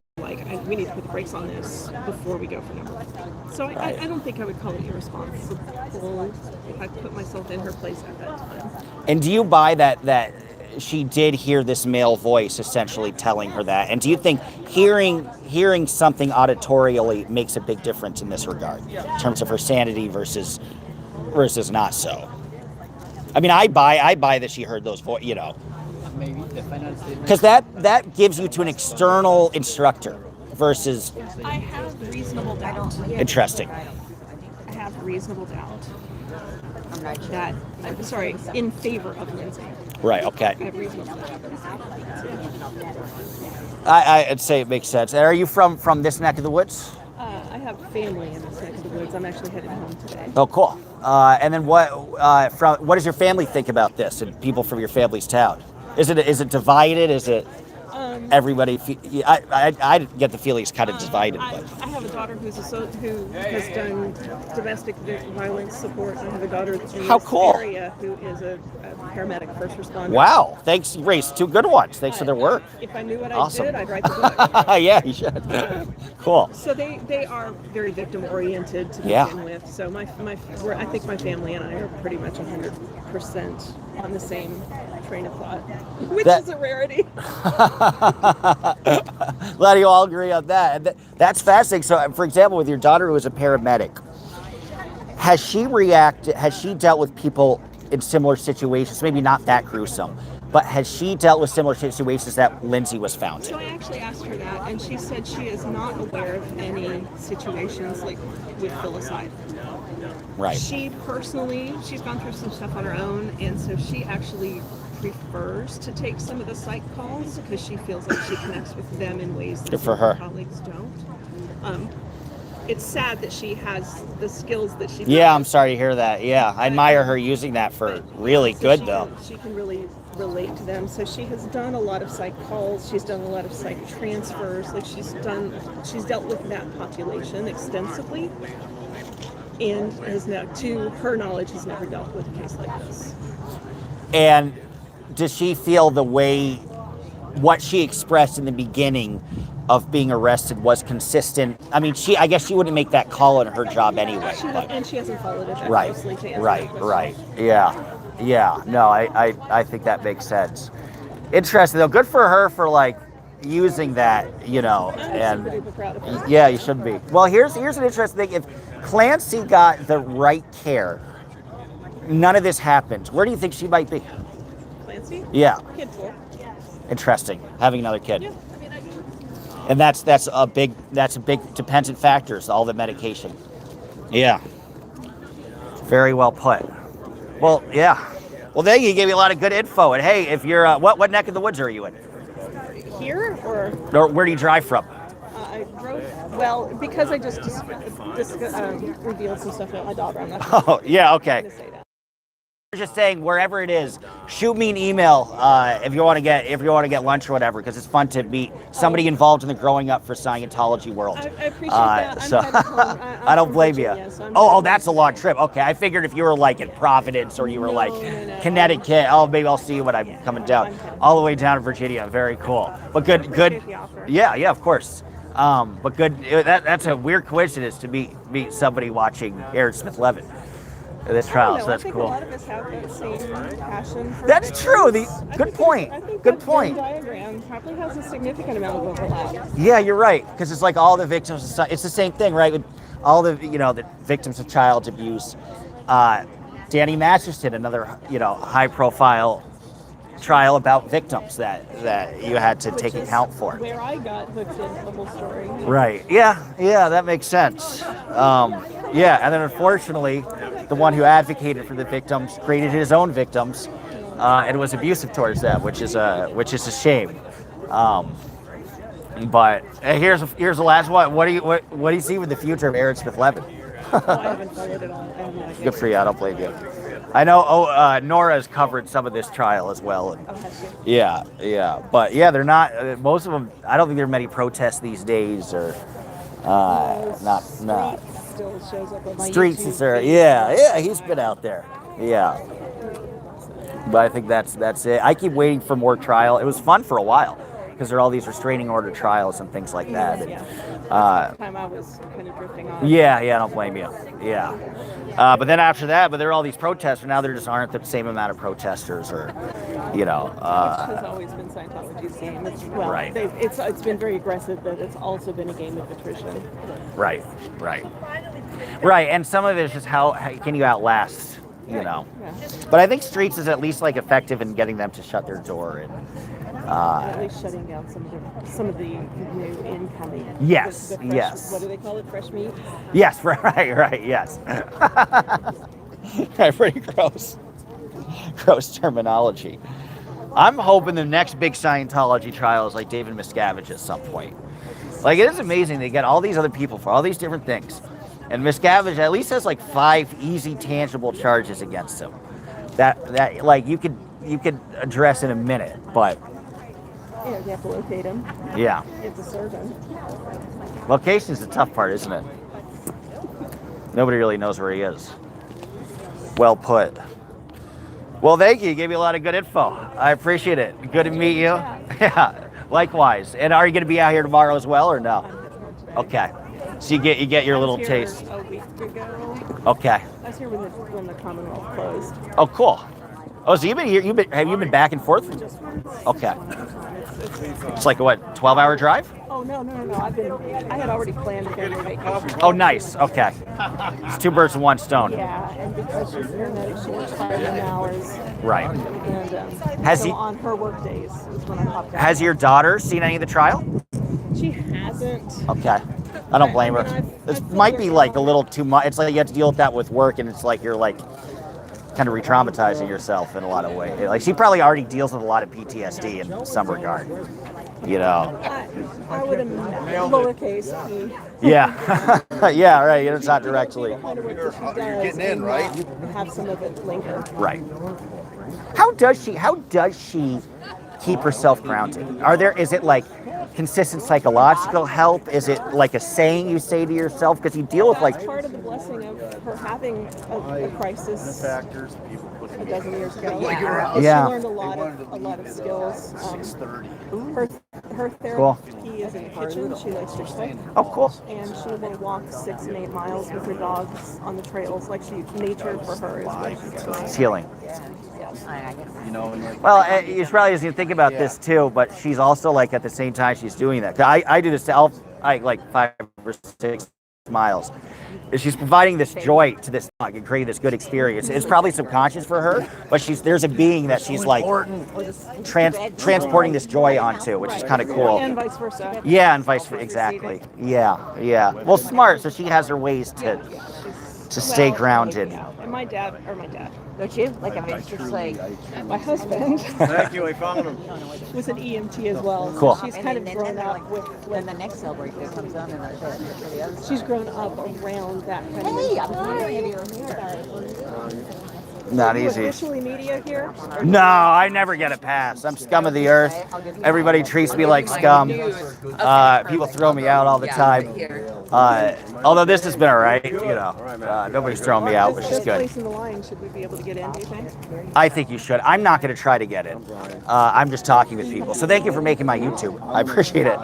Speaker 9: we need to put the brakes on this before we go for number one. So I don't think I would call it irresponsible if I put myself in her place at that time.
Speaker 1: And do you buy that she did hear this male voice essentially telling her that? And do you think hearing something auditorially makes a big difference in this regard, in terms of her sanity versus not so? I mean, I buy that she heard those voices,
Speaker 10: Maybe if I know
Speaker 1: because that gives you to an external instructor versus.
Speaker 9: I have reasonable doubt.
Speaker 1: Interesting.
Speaker 9: I have reasonable doubt that, I'm sorry, in favor of Lindsay.
Speaker 1: Right, okay.
Speaker 9: I have reasonable doubt.
Speaker 1: I'd say it makes sense. Are you from this neck of the woods?
Speaker 9: I have family in this neck of the woods. I'm actually headed home today.
Speaker 1: Oh, cool. And then what does your family think about this, and people from your family's town? Is it divided? Is it everybody? I get the feeling it's kind of divided. But.
Speaker 9: I have a daughter who has done domestic violence support. I have a daughter in this area who is a paramedic, first responder.
Speaker 1: Wow! Thanks, you raised two good ones. Thanks for their work.
Speaker 9: If I knew what
Speaker 1: Awesome.
Speaker 9: I did, I'd write the book.
Speaker 1: Yeah, you should. Cool.
Speaker 9: So they are very victim oriented to begin with. So I think my family and I are pretty much 100% on the same train of thought, which is a rarity.
Speaker 1: Glad you all agree on that. That's fascinating. So, for example, with your daughter who is a paramedic, has she dealt with people in similar situations? Maybe not that gruesome, but has she dealt with similar situations that Lindsay was found in?
Speaker 9: So I actually asked her that, and she said she is not aware of any situations like with filicide.
Speaker 1: Right.
Speaker 9: She personally, she's gone through some stuff on her own, and so she actually prefers to take some of the psych calls because she feels like she connects with them in ways that her colleagues don't. It's sad that she has the skills that she does.
Speaker 1: Yeah, I'm sorry to hear that. Yeah, I admire her using that for really good, though.
Speaker 9: She can really relate to them. So she has done a lot of psych calls. She's done a lot of psych transfers. Like she's dealt with that population extensively, and has now, to her knowledge, has never dealt with a case like this.
Speaker 1: And does she feel the way what she expressed in the beginning of being arrested was consistent? I mean, I guess she wouldn't make that call in her job anyway.
Speaker 9: And she hasn't followed it that
Speaker 1: Right,
Speaker 9: closely to answer
Speaker 1: right,
Speaker 9: that question.
Speaker 1: right. Yeah. No, I think that makes sense. Interesting though. Good for her for like using that, and
Speaker 9: super duper proud of her.
Speaker 1: yeah, you should be. Well, here's an interesting thing. If Clancy got the right care, none of this happened. Where do you think she might be?
Speaker 9: Clancy?
Speaker 1: Yeah.
Speaker 9: Kid pool.
Speaker 1: Interesting. Having another kid.
Speaker 9: Yeah.
Speaker 1: And that's a big dependent factor, is all the medication. Yeah. Very well put. Well, yeah. Well, there you gave me a lot of good info. And hey, if you're what neck of the woods are you in?
Speaker 9: Here or
Speaker 1: Or where do you drive from?
Speaker 9: I drove. Well, because I just revealed some stuff about my daughter. I'm not
Speaker 1: Oh, yeah, okay.
Speaker 9: going to say that.
Speaker 1: Just saying, wherever it is, shoot me an email if you want to get lunch or whatever, because it's fun to meet somebody involved in the growing up for Scientology world.
Speaker 9: I appreciate that. I'm
Speaker 1: So
Speaker 9: headed home. I'm
Speaker 1: I don't
Speaker 9: from
Speaker 1: blame you.
Speaker 9: Virginia, so I'm
Speaker 1: Oh,
Speaker 9: headed
Speaker 1: that's a
Speaker 9: home.
Speaker 1: long trip. Okay, I figured if you were like in Providence or you were like Connecticut, oh, maybe I'll see you when I'm coming down. All the way down to Virginia. Very cool. But good.
Speaker 9: Appreciate the offer.
Speaker 1: Yeah, of course. But good. That's a weird coincidence to meet somebody watching Aaron Smith Levitt. This trial, so that's
Speaker 9: I think
Speaker 1: cool.
Speaker 9: a lot of us have that same passion for
Speaker 1: That's
Speaker 9: victims.
Speaker 1: true.
Speaker 9: I
Speaker 1: Good
Speaker 9: think
Speaker 1: point.
Speaker 9: I think
Speaker 1: Good
Speaker 9: that
Speaker 1: point.
Speaker 9: Venn diagram probably has a significant amount of overlap.
Speaker 1: Yeah, you're right. Because it's like all the victims. It's the same thing, right? With all the the victims of child abuse. Danny Masterson, another high-profile trial about victims that you had to take account for.
Speaker 9: Where I got hooked into the whole story.
Speaker 1: Right. Yeah, that makes sense. And then unfortunately, the one who advocated for the victims created his own victims, and was abusive towards them, which is a shame. But here's the last one. What do you see with the future of Aaron Smith Levitt?
Speaker 9: I haven't followed it all. I have no idea.
Speaker 1: Good for you. I don't blame you. I know. Nora's covered some of this trial as well. And, yeah. But yeah, they're not. Most of them. I don't think there are many protests these days, or not.
Speaker 9: Still shows up on my
Speaker 1: Streets
Speaker 9: YouTube
Speaker 1: is there.
Speaker 9: feed.
Speaker 1: Yeah. He's been out there. Yeah. But I think that's it. I keep waiting for more trial. It was fun for a while because there are all these restraining order trials and things like that. And,
Speaker 9: Time I was kind of drifting off.
Speaker 1: yeah, I don't blame you. Yeah. But then after that, there are all these protests, and now there just aren't the same amount of protesters, or,
Speaker 9: Which has always been Scientology's game.
Speaker 1: Right.
Speaker 9: It's been very aggressive, but it's also been a game of attrition.
Speaker 1: Right. And some of it is just how can you outlast,
Speaker 9: Yeah.
Speaker 1: But I think Streets is at least like effective in getting them to shut their door and.
Speaker 9: At least shutting down some of the new incoming.
Speaker 1: Yes,
Speaker 9: the fresh,
Speaker 1: yes.
Speaker 9: What do they call it? Fresh meat?
Speaker 1: Yes, right, yes. Pretty gross terminology. I'm hoping the next big Scientology trial is like David Miscavige at some point. Like, it is amazing they get all these other people for all these different things. And Miscavige at least has like 5 easy, tangible charges against him. That like you could address in a minute, but
Speaker 9: Yeah, you have to locate him.
Speaker 1: yeah.
Speaker 9: You have to serve him.
Speaker 1: Location's the tough part, isn't it? Nobody really knows where he is. Well put. Well, thank you. You gave me a lot of good info. I appreciate it. Good to meet you. Yeah, likewise. And are you going to be out here tomorrow as well, or no? Okay. So you get your little
Speaker 9: I was here
Speaker 1: taste.
Speaker 9: A week ago.
Speaker 1: Okay.
Speaker 9: I was here when the Commonwealth closed.
Speaker 1: Oh, cool. Oh, so you've been here? Have you been back and forth? Okay. It's like a what? 12-hour drive?
Speaker 9: Oh no! I had already planned to go to vacation.
Speaker 1: Oh, nice. Okay. It's 2 birds with 1 stone.
Speaker 9: Yeah, and because she's paramedic, she works 5 hours.
Speaker 1: Right.
Speaker 9: And
Speaker 1: Has
Speaker 9: so
Speaker 1: he-
Speaker 9: on her work days is when I popped out.
Speaker 1: Has your daughter seen any of the trial?
Speaker 9: She hasn't.
Speaker 1: Okay. I don't blame her. This might be like a little too much. It's like you have to deal with that with work, and it's like you're like kind of re-traumatizing yourself in a lot of ways. Like, she probably already deals with a lot of PTSD in some regard.
Speaker 9: I would imagine lowercase p.
Speaker 1: Yeah. Yeah, right. It's not directly.
Speaker 9: You're getting in, right? Have some of it linger.
Speaker 1: Right. How does she keep herself grounded? Is it like consistent psychological help? Is it like a saying you say to yourself? Because you deal with
Speaker 9: That's
Speaker 1: like,
Speaker 9: part of the blessing of her having a crisis a dozen years ago.
Speaker 1: Yeah.
Speaker 9: She learned a lot of skills. Her therapy is in the kitchen. She likes to cook.
Speaker 1: oh, cool.
Speaker 9: And she will walk 6 and 8 miles with her dogs on the trails. Like nature for her is what she does.
Speaker 1: It's healing.
Speaker 9: Yes.
Speaker 1: Well, you probably doesn't think about this too, but she's also like at the same time she's doing that. 'Cause I do this. I like 5 or 6 miles. She's providing this joy to this dog and creating this good experience. It's probably subconscious for her, but there's a being that she's like transporting this joy onto, which is kind of cool.
Speaker 9: And vice versa.
Speaker 1: Yeah, and vice versa. Exactly. Yeah. Well, smart. So she has her ways to stay grounded.
Speaker 9: And my dad.
Speaker 6: Don't you? Like, I mean, it's just like,
Speaker 9: My husband
Speaker 4: Thank you, we found him.
Speaker 9: was an EMT as well. So
Speaker 1: Cool.
Speaker 9: she's kind of grown up with
Speaker 6: when the next cell break that comes on and I said, for the other
Speaker 9: she's grown up around that kind of
Speaker 6: Hey, I'm
Speaker 9: mentality.
Speaker 6: wondering if you're here.
Speaker 1: Not
Speaker 9: You
Speaker 1: easy.
Speaker 9: officially media here?
Speaker 1: No, I never get a pass. I'm scum of the earth. Everybody treats me like scum. People throw me out all the time. Although this has been all right, nobody's thrown me out, which is
Speaker 9: This
Speaker 1: good.
Speaker 9: place in the line, should we be able to get in, do you think?
Speaker 1: I think you should. I'm not going to try to get in. I'm just talking with people. So thank you for making my YouTube. I appreciate it.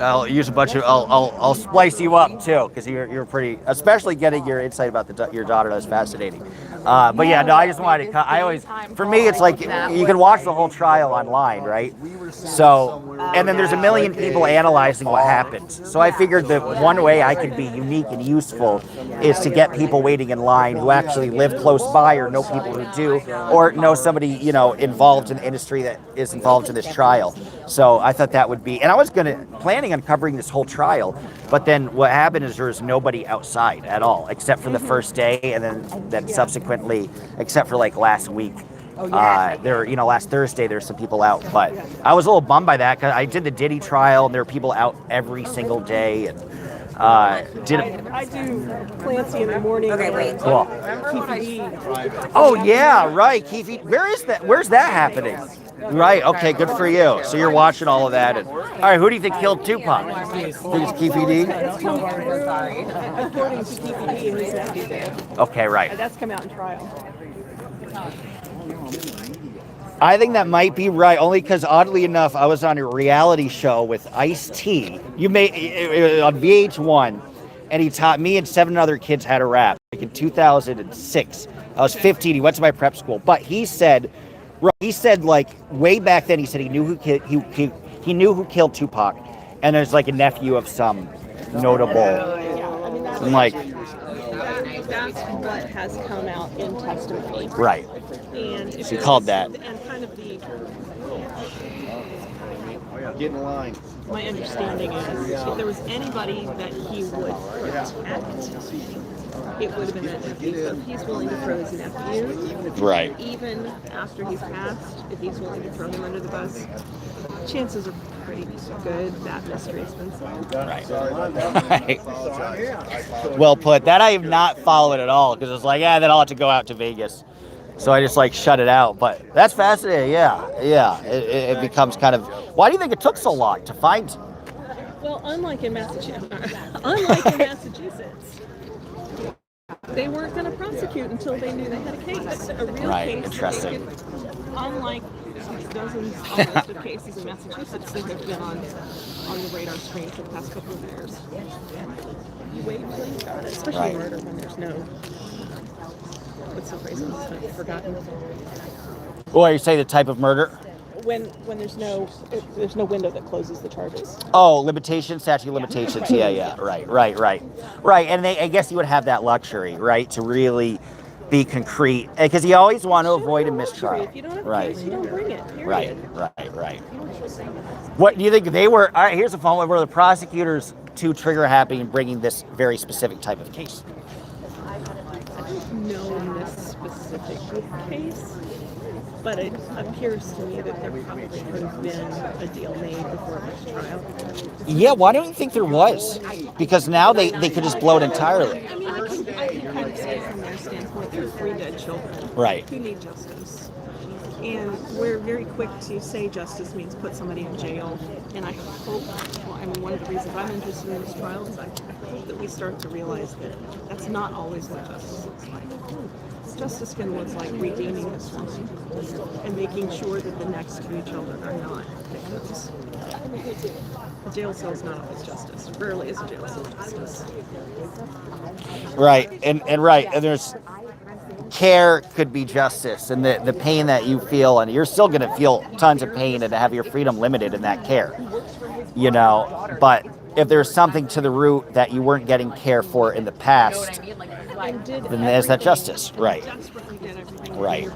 Speaker 1: I'll use a bunch of. I'll splice you up too, because you're pretty. Especially getting your insight about your daughter. That's fascinating. But yeah, no, I just wanted to. I always, for me, it's like you can watch the whole trial online, right? So, and then there's a million people analyzing what happens. So I figured that one way I could be unique and useful is to get people waiting in line who actually live close by or know people who do, or know somebody involved in the industry that is involved in this trial. So I thought that would be, and I was planning on covering this whole trial, but then what happened is there was nobody outside at all, except for the first day, and then subsequently, except for like last week. Last Thursday there's some people out, but I was a little bummed by that because I did the Diddy trial and there were people out every single day, and
Speaker 9: I do Clancy in the morning.
Speaker 6: Okay, wait.
Speaker 1: Cool.
Speaker 9: KPD.
Speaker 1: Oh yeah, right, Keefe. Where is that? Where's that happening? Right. Okay. Good for you. So you're watching all of that. And, all right. Who do you think killed Tupac? Think it's KPD?
Speaker 9: According to KPD, his nephew did.
Speaker 1: Okay. Right.
Speaker 9: That's come out in trial.
Speaker 1: I think that might be right, only because oddly enough, I was on a reality show with Ice-T. You may on VH1, and he taught me and 7 other kids how to rap. Like in 2006, I was 15. He went to my prep school, but he said like way back then, he said he knew he knew who killed Tupac, and there's like a nephew of some notable, like.
Speaker 9: That's what has come out in testimony.
Speaker 1: Right.
Speaker 9: And if
Speaker 1: She called that.
Speaker 9: And kind of
Speaker 4: Get in line.
Speaker 9: my understanding is if there was anybody that he would protect, it would have been that nephew. So if he's willing to throw his nephew,
Speaker 1: Right.
Speaker 9: even after he's passed, if he's willing to throw him under the bus, chances are pretty good that mystery has been solved.
Speaker 1: Right. Well put. That I have not followed at all because it's like, then I'll have to go out to Vegas. So I just like shut it out. But that's fascinating. Yeah. It becomes kind of. Why do you think it took so long to find?
Speaker 9: Well, unlike in Massachusetts, they weren't going to prosecute until they knew they had a case, a real
Speaker 1: Right.
Speaker 9: case.
Speaker 1: Interesting.
Speaker 9: Unlike dozens almost of cases in Massachusetts that have been on the radar screen for the past couple of years. You wait until you got it, especially
Speaker 1: Right.
Speaker 9: murder when there's no. What's the phrase? I've forgotten.
Speaker 1: Well, you say the type of murder?
Speaker 9: When there's no window that closes the charges.
Speaker 1: Oh, statute of limitations. Yeah. Right. And I guess you would have that luxury, right, to really be concrete, because you always want to avoid a mistrial.
Speaker 9: If you don't have a
Speaker 1: Right.
Speaker 9: case, you don't bring it. Period.
Speaker 1: Right. What do you think they were? All right, here's a phone. Were the prosecutors too trigger happy in bringing this very specific type of case?
Speaker 9: I don't know in this specific case, but it appears to me that there probably could have been a deal made before this trial.
Speaker 1: Yeah, why don't you think there was? Because now they could just blow it entirely.
Speaker 9: I mean, I can kind of see it from their standpoint. They're 3 dead children
Speaker 1: Right.
Speaker 9: who need justice. And we're very quick to say justice means put somebody in jail. And I hope, well, I mean, one of the reasons I'm interested in this trial is I hope that we start to realize that that's not always what justice looks like. Justice can look like redeeming this woman and making sure that the next three children are not victims. A jail cell is not always justice. Rarely is a jail cell justice.
Speaker 1: Right, and there's care could be justice, and the pain that you feel, and you're still going to feel tons of pain and have your freedom limited in that care, you know, but if there's something to the root that you weren't getting care for in the past, then there's that justice. Right. Right.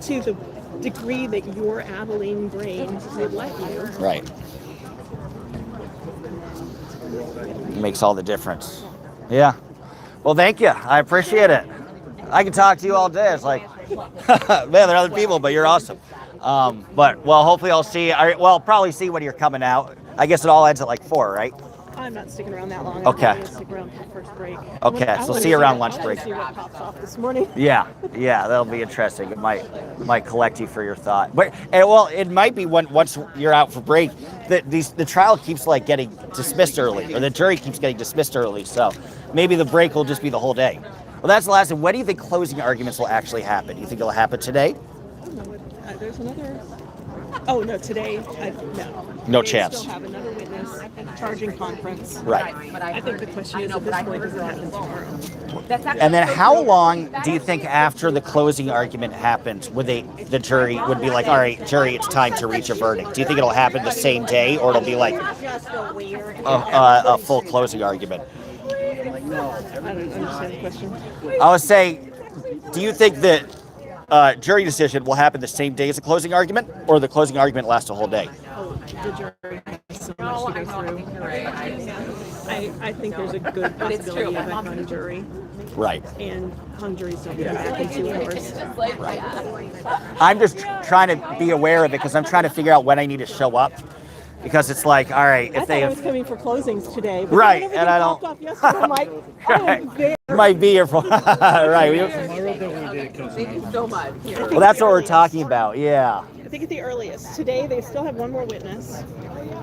Speaker 9: To the degree that your adeline brain would let you.
Speaker 1: Right. It makes all the difference. Yeah. Well, thank you. I appreciate it. I can talk to you all day. It's like, man, there are other people, but you're awesome. But, well, hopefully I'll see, well, probably see when you're coming out. I guess it all ends at like 4, right?
Speaker 9: I'm not sticking around that long.
Speaker 1: Okay.
Speaker 9: I'm stick around for the first break.
Speaker 1: Okay, so see you around lunch break.
Speaker 9: See what pops off this morning.
Speaker 1: Yeah, that'll be interesting. It might collect you for your thought. But well, it might be once you're out for break, the trial keeps like getting dismissed early, or the jury keeps getting dismissed early. So maybe the break will just be the whole day. Well, that's the last thing. When do you think closing arguments will actually happen? Do you think it'll happen today?
Speaker 9: There's another. Oh no, today no.
Speaker 1: No
Speaker 9: They
Speaker 1: chance.
Speaker 9: Still have another witness charging conference.
Speaker 1: Right.
Speaker 9: I think the question is at this point, does it happen tomorrow?
Speaker 1: And then how long do you think after the closing argument happens would the jury would be like, all right, jury, it's time to reach a verdict? Do you think it'll happen the same day, or it'll be like a full closing argument?
Speaker 9: I don't understand the question.
Speaker 1: I was saying, do you think that jury decision will happen the same day as the closing argument, or the closing argument lasts a whole day?
Speaker 9: The jury has so much to go through. I think there's a good possibility of a hung jury.
Speaker 1: Right.
Speaker 9: And hung juries don't come back in 2 hours.
Speaker 1: I'm just trying to be aware of it because I'm trying to figure out when I need to show up. Because it's like, all right, if
Speaker 9: I was coming for closings today. But
Speaker 1: right, and I don't.
Speaker 9: Off yesterday, I'm like, I am there.
Speaker 1: Might be your fault. Right.
Speaker 6: Thank you so much.
Speaker 1: Well, that's what we're talking about. Yeah.
Speaker 9: I think at the earliest. Today they still have one more witness.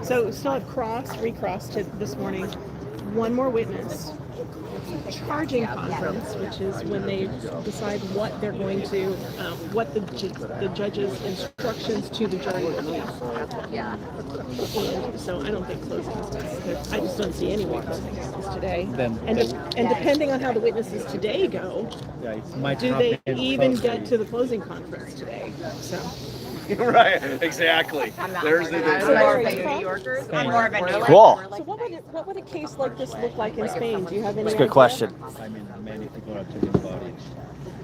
Speaker 9: So still have recrossed this morning. One more witness. Charging conference, which is when they decide what they're going to, what the judge's instructions to the jury will be. And so I don't think closing is I just don't see any more closings today. And depending on how the witnesses today go, do they even get to the closing conference today? So.
Speaker 4: Right, exactly. There's the
Speaker 7: New Yorkers. I'm more of a New Yorker.
Speaker 1: Cool.
Speaker 9: So what would a case like this look like in Spain? Do you have any?
Speaker 1: That's a good question.
Speaker 10: I mean, many people are talking about it.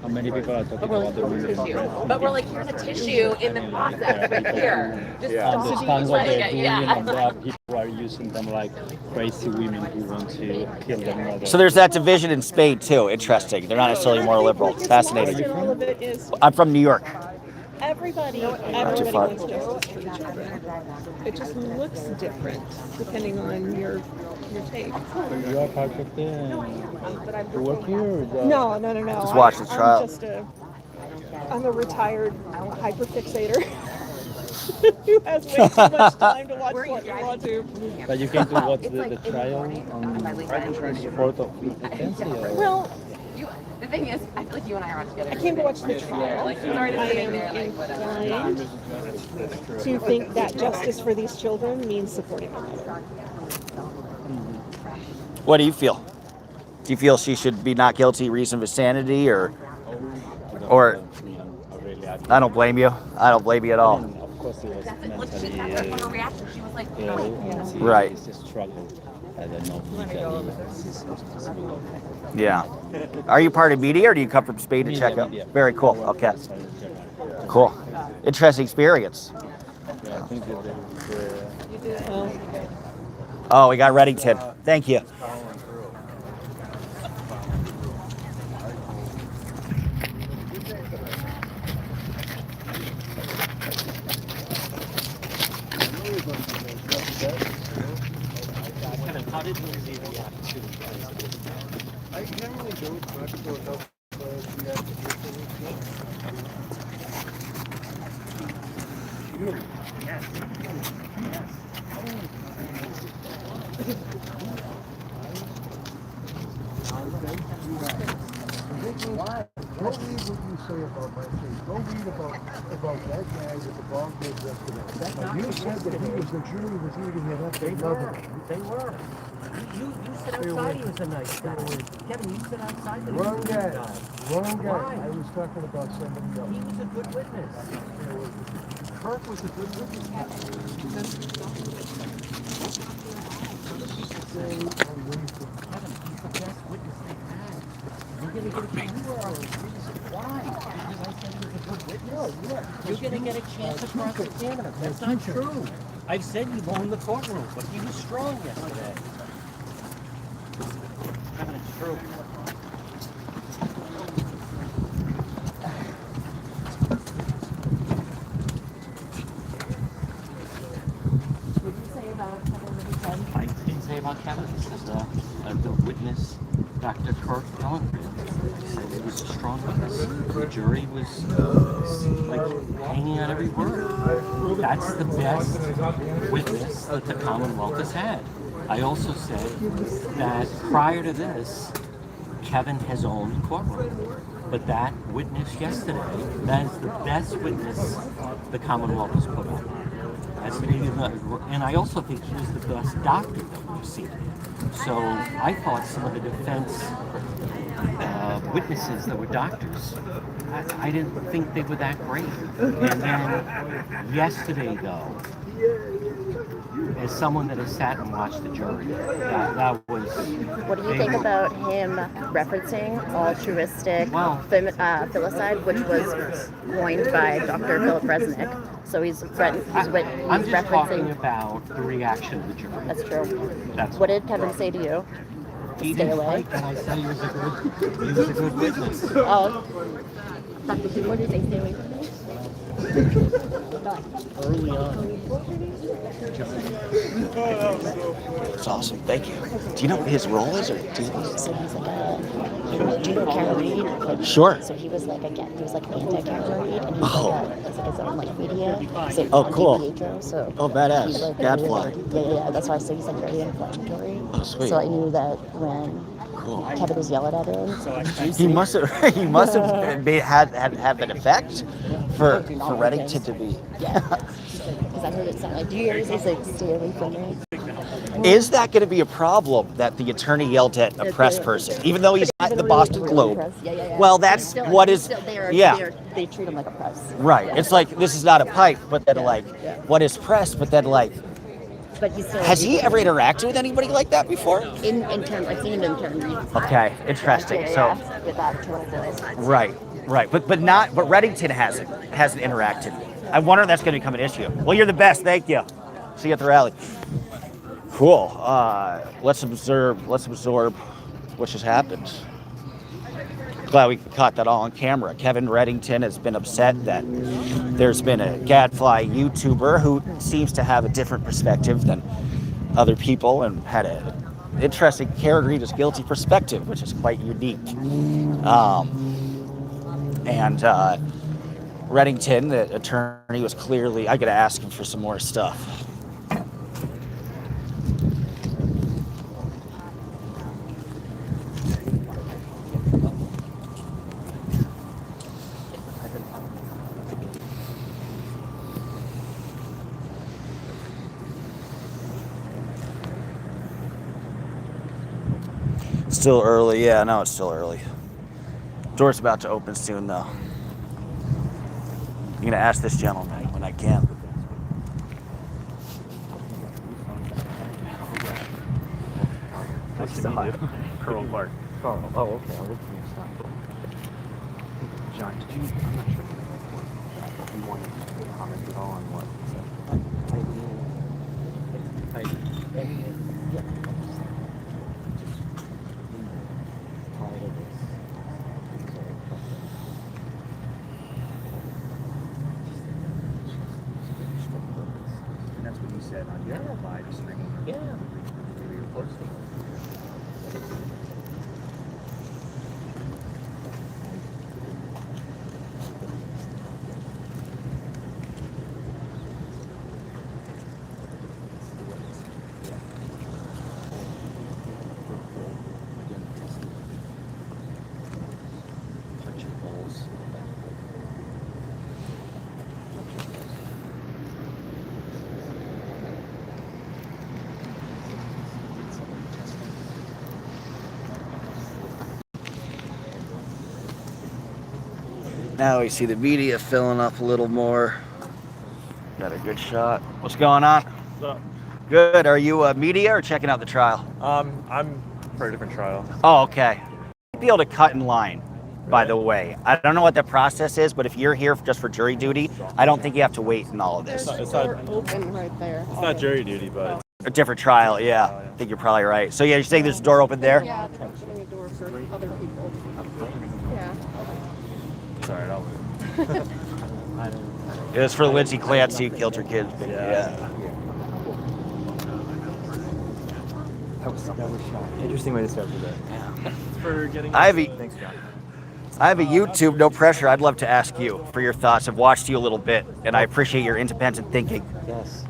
Speaker 10: How many people are talking about the real
Speaker 7: But we're like, here's a tissue in the process right here. Just
Speaker 10: understand what they're doing, and there are people who are using them like crazy women who want to kill their mother.
Speaker 1: So there's that division in Spain too. Interesting. They're not necessarily more liberal. It's fascinating.
Speaker 9: All of it is
Speaker 1: I'm from New York.
Speaker 9: everybody
Speaker 1: too
Speaker 9: wants
Speaker 1: far.
Speaker 9: justice for the children. It just looks different depending on your take.
Speaker 10: So you are part of the work here? Or the...
Speaker 9: No.
Speaker 1: Just watch the trial.
Speaker 9: I'm a retired hyperfixator who has way too much time to watch what you want to.
Speaker 10: But you came to watch the trial on support of Clancy?
Speaker 9: Well,
Speaker 7: The thing is, I feel like you and I are on together.
Speaker 9: I came to watch the trial. I am inclined to think that justice for these children means supporting their mother.
Speaker 1: What do you feel? Do you feel she should be not guilty, reason of insanity, or I don't blame you. I don't blame you at all.
Speaker 10: Of course, it was
Speaker 7: She
Speaker 10: mentally
Speaker 7: her reaction. She was like,
Speaker 1: Right.
Speaker 10: It's a struggle. I don't know.
Speaker 1: Yeah. Are you part of media, or do you come from Spain to check out?
Speaker 10: Media.
Speaker 1: Very cool. Okay. Cool. Interesting experience.
Speaker 10: Yeah, I think that
Speaker 1: Oh, we got Reddington. Thank you.
Speaker 10: How did Lindsay react to
Speaker 4: I can't really do it much.
Speaker 11: Why? Go read what you say about my case. Go read about that guy with the ball game yesterday. You said that the jury was eating it up. They were. They were. You sit outside. He was a nice guy. Kevin, you sit outside. Wrong guy. Wrong guy. Why? I was talking about somebody else. He was a good witness. Kirk was a good witness. Kevin, he's the best witness they've had. You're going to get a why? Because I said he was a good witness. You're going to get a chance to cross-examine him. That's not true. I've said you won the courtroom, but he was strong yesterday. Kevin, it's true.
Speaker 7: What did you say about Kevin?
Speaker 11: I didn't say about Kevin. This is the witness, Dr. Kirk Ellenfield. He said it was a strong witness. The jury was like hanging on every word. That's the best witness that the Commonwealth has had. I also said that prior to this, Kevin has owned the courtroom. But that witness yesterday, that is the best witness the Commonwealth has put on. And I also think he was the best doctor that we've seen. So I thought some of the defense witnesses that were doctors, I didn't think they were that great. And then yesterday, though, as someone that has sat and watched the jury, that was...
Speaker 7: What do you think about him referencing altruistic filicide, which was coined by Dr. Philip Resnick? So he's
Speaker 11: I'm just
Speaker 7: referencing...
Speaker 11: talking about the reaction of the jury.
Speaker 7: That's true.
Speaker 11: That's
Speaker 7: what did Kevin say to you?
Speaker 11: He
Speaker 7: Stay
Speaker 11: didn't
Speaker 7: away.
Speaker 11: fight, and I said he was a good witness.
Speaker 7: Oh. Dr. King, what did you say? Stay away from me?
Speaker 11: Early on.
Speaker 1: It's awesome. Thank you. Do you know what his role is, or do you know?
Speaker 7: So he's like do you know Karen Reed? Like,
Speaker 1: Sure.
Speaker 7: So he was like an anti-Karen Reed, and he was like his own like media. So
Speaker 1: Oh,
Speaker 7: on
Speaker 1: cool.
Speaker 7: Pietro, so
Speaker 1: Oh, badass.
Speaker 7: he, like,
Speaker 1: Gadfly.
Speaker 7: Yeah. That's why I say he's like very inflammatory.
Speaker 1: Oh, sweet.
Speaker 7: So I knew that when Kevin was yelling at him.
Speaker 1: He must have had an effect for Reddington to be.
Speaker 7: Yeah. Because I heard it sound like, do you hear it say, stay away from me?
Speaker 1: Is that going to be a problem that the attorney yelled at a press person, even though he's at the Boston Globe?
Speaker 7: Yeah.
Speaker 1: Well, that's
Speaker 7: still,
Speaker 1: what is.
Speaker 7: They treat him like a press.
Speaker 1: Right. It's like, this is not a pipe, but then what is press? But then
Speaker 7: But he's still,
Speaker 1: has he ever interacted with anybody like that before?
Speaker 7: In terms, I've seen him in terms.
Speaker 1: Okay, interesting. So
Speaker 7: with that turtle boys.
Speaker 1: right. But Reddington hasn't interacted. I wonder if that's going to become an issue. Well, you're the best. Thank you. See you at the rally. Cool. Let's absorb what just happened. Glad we caught that all on camera. Kevin Reddington has been upset that there's been a Gadfly YouTuber who seems to have a different perspective than other people and had an interesting Karen Reed is guilty perspective, which is quite unique. Reddington, the attorney, was clearly, I got to ask him for some more stuff. Still early, yeah, no, it's still early. Door's about to open soon, though. I'm gonna ask this gentleman when I can.
Speaker 10: Nice to meet you. Carl Clark. Carl. Oh, okay. I'll look for your stuff. John, did you? I'm not sure. You wanted to comment at all on what? And that's what you said on your live stream. Yeah. Your post.
Speaker 1: Now we see the media filling up a little more. Got a good shot. What's going on?
Speaker 10: What's up?
Speaker 1: Good. Are you media or checking out the trial?
Speaker 10: I'm for a different trial.
Speaker 1: Oh, okay. You'd be able to cut in line, by the way. I don't know what the process is, but if you're here just for jury duty, I don't think you have to wait in all of this.
Speaker 10: It's not
Speaker 3: open right there.
Speaker 10: It's not jury duty, but
Speaker 1: A different trial, yeah. I think you're probably right. So yeah, you're saying there's a door open there?
Speaker 3: Yeah, it's opening a door for other people. Yeah.
Speaker 10: sorry, I'll.
Speaker 1: It was for Lindsay Clancy who killed her kids. Yeah.
Speaker 10: That was interesting way to start the day. For getting. Thanks, John.
Speaker 1: I have a YouTube, no pressure. I'd love to ask you for your thoughts. I've watched you a little bit, and I appreciate your independent thinking.
Speaker 11: Yes.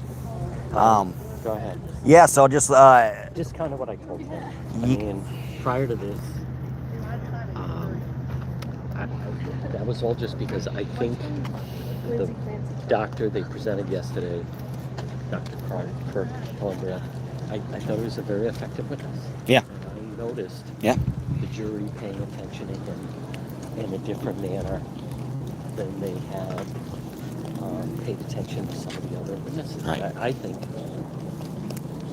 Speaker 11: Go ahead.
Speaker 1: Yeah, so just
Speaker 11: Just kind of what I told him. I mean, prior to this, that was all just because I think the doctor they presented yesterday, Dr. Kirk Columbia, I thought he was a very effective witness.
Speaker 1: Yeah.
Speaker 11: And I noticed
Speaker 1: Yeah.
Speaker 11: the jury paying attention to him in a different manner than they had paid attention to some of the other witnesses.
Speaker 1: Right.
Speaker 11: I think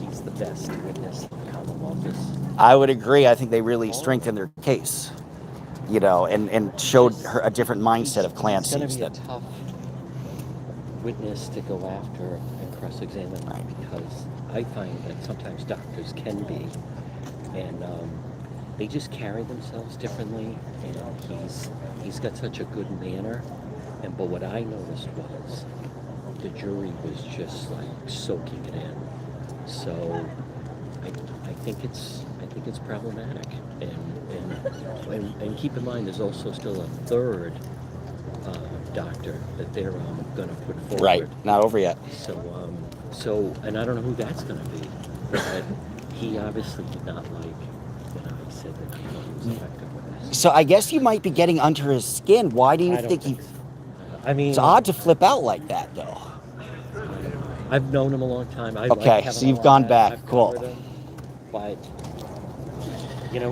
Speaker 11: he's the best witness in the Commonwealth.
Speaker 1: I would agree. I think they really strengthened their case, you know, and showed her a different mindset of Clancy's.
Speaker 11: It's going to be a tough witness to go after and cross-examine because I find that sometimes doctors can be, and they just carry themselves differently, and he's got such a good manner. But what I noticed was the jury was just like soaking it in. So I think it's problematic, and keep in mind there's also still a third doctor that they're going to put forward.
Speaker 1: Right, not over yet.
Speaker 11: So and I don't know who that's going to be, but he obviously did not like what I said that he was effective with this.
Speaker 1: So I guess you might be getting under his skin. Why do you
Speaker 11: I don't
Speaker 1: think he?
Speaker 11: so. I mean,
Speaker 1: It's odd to flip out like that, though.
Speaker 11: I've known him a long time. I
Speaker 1: Okay,
Speaker 11: like having
Speaker 1: so you've
Speaker 11: him
Speaker 1: gone
Speaker 11: on.
Speaker 1: back.
Speaker 11: I've
Speaker 1: Cool.
Speaker 11: covered him, but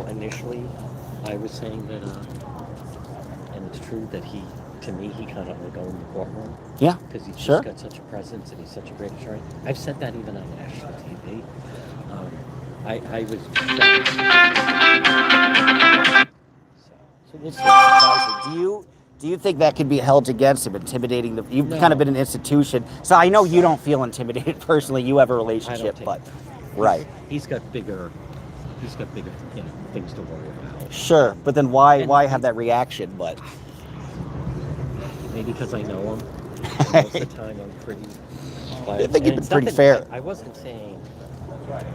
Speaker 11: initially, I was saying that, and it's true that he kind of like owned the courtroom.
Speaker 1: Yeah,
Speaker 11: Because he's
Speaker 1: sure.
Speaker 11: just got such a presence and he's such a great attorney. I've said that even on national TV. I was.
Speaker 1: So we'll see. Do you think that could be held against him, intimidating the? You've
Speaker 11: No.
Speaker 1: kind of been an institution, so I know you don't feel intimidated personally. You have a relationship, but right.
Speaker 11: He's got bigger things to worry about.
Speaker 1: Sure, but then why have that reaction? But
Speaker 11: Maybe because I know him. And most of the time, I'm pretty quiet.
Speaker 1: I think
Speaker 11: And
Speaker 1: it's
Speaker 11: it's
Speaker 1: pretty
Speaker 11: nothing-
Speaker 1: fair.
Speaker 11: I wasn't saying that.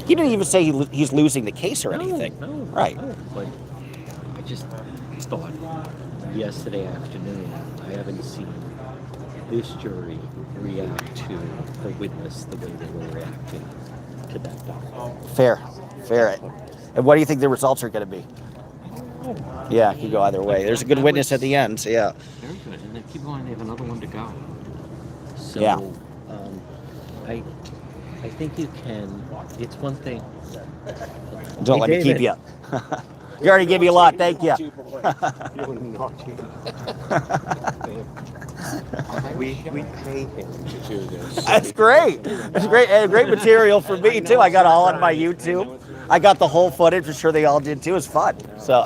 Speaker 1: He didn't even say he's losing the case or
Speaker 11: No,
Speaker 1: anything.
Speaker 11: No,
Speaker 1: Right.
Speaker 11: no, but I just thought yesterday afternoon I haven't seen this jury react to the witness the way they were reacting to that doctor.
Speaker 1: Fair. And what do you think the results are going to be? Yeah, it could go either way. There's a good witness at the end, so yeah.
Speaker 11: Very good, and then keep going. They have another one to go. So,
Speaker 1: Yeah.
Speaker 11: I think you can. It's one thing.
Speaker 1: Don't
Speaker 11: Hey,
Speaker 1: let me keep
Speaker 11: David.
Speaker 1: you. You already gave me a lot. Thank you.
Speaker 10: We pay him to do this.
Speaker 1: That's great. That's great. And great material for me too. I got all on my YouTube. I got the whole footage. I'm sure they all did too. It was fun. So